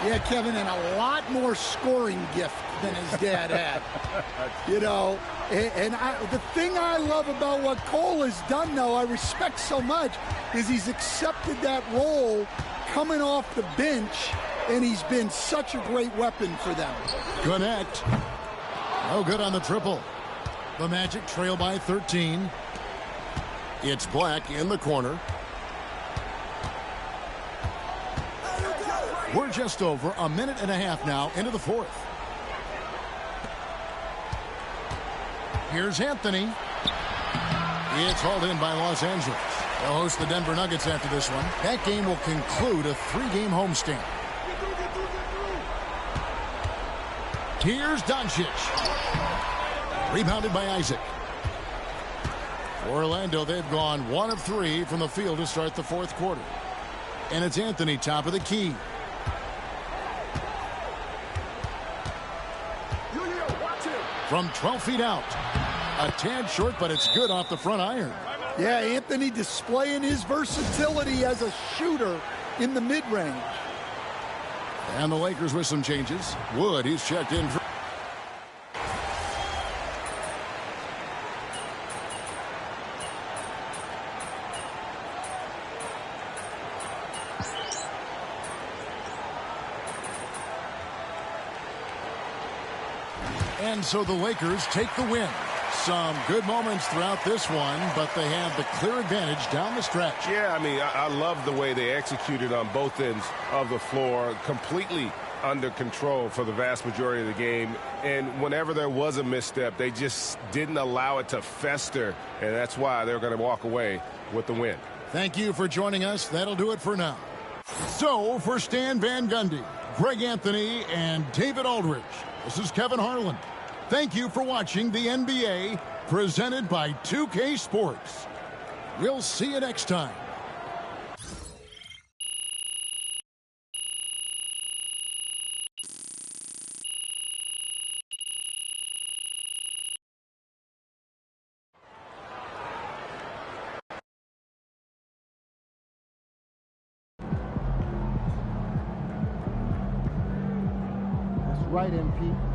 Yeah, Kevin, and a lot more scoring gift than his dad had. You know, and the thing I love about what Cole has done, though, I respect so much, is he's accepted that role coming off the bench, and he's been such a great weapon for them. Connect. No good on the triple. The Magic trail by 13. It's Black in the corner. We're just over a minute and a half now into the fourth. Here's Anthony. It's hauled in by Los Angeles. They'll host the Denver Nuggets after this one. That game will conclude a 3-game homestand. Here's Doncic. Rebounded by Isaac. For Orlando, they've gone 1 of 3 from the field to start the fourth quarter. And it's Anthony, top of the key. From 12 feet out. A tad short, but it's good off the front iron. Yeah, Anthony displaying his versatility as a shooter in the mid-range. And the Lakers with some changes. Wood, he's checked in for... And so the Lakers take the win. Some good moments throughout this one, but they have the clear advantage down the stretch. Yeah, I mean, I love the way they executed on both ends of the floor. Completely under control for the vast majority of the game. And whenever there was a misstep, they just didn't allow it to fester. And that's why they're going to walk away with the win. Thank you for joining us. That'll do it for now. So, for Stan Van Gundy, Greg Anthony, and David Aldridge, this is Kevin Harlan. Thank you for watching the NBA, presented by 2K Sports. We'll see you next time. That's right, MP.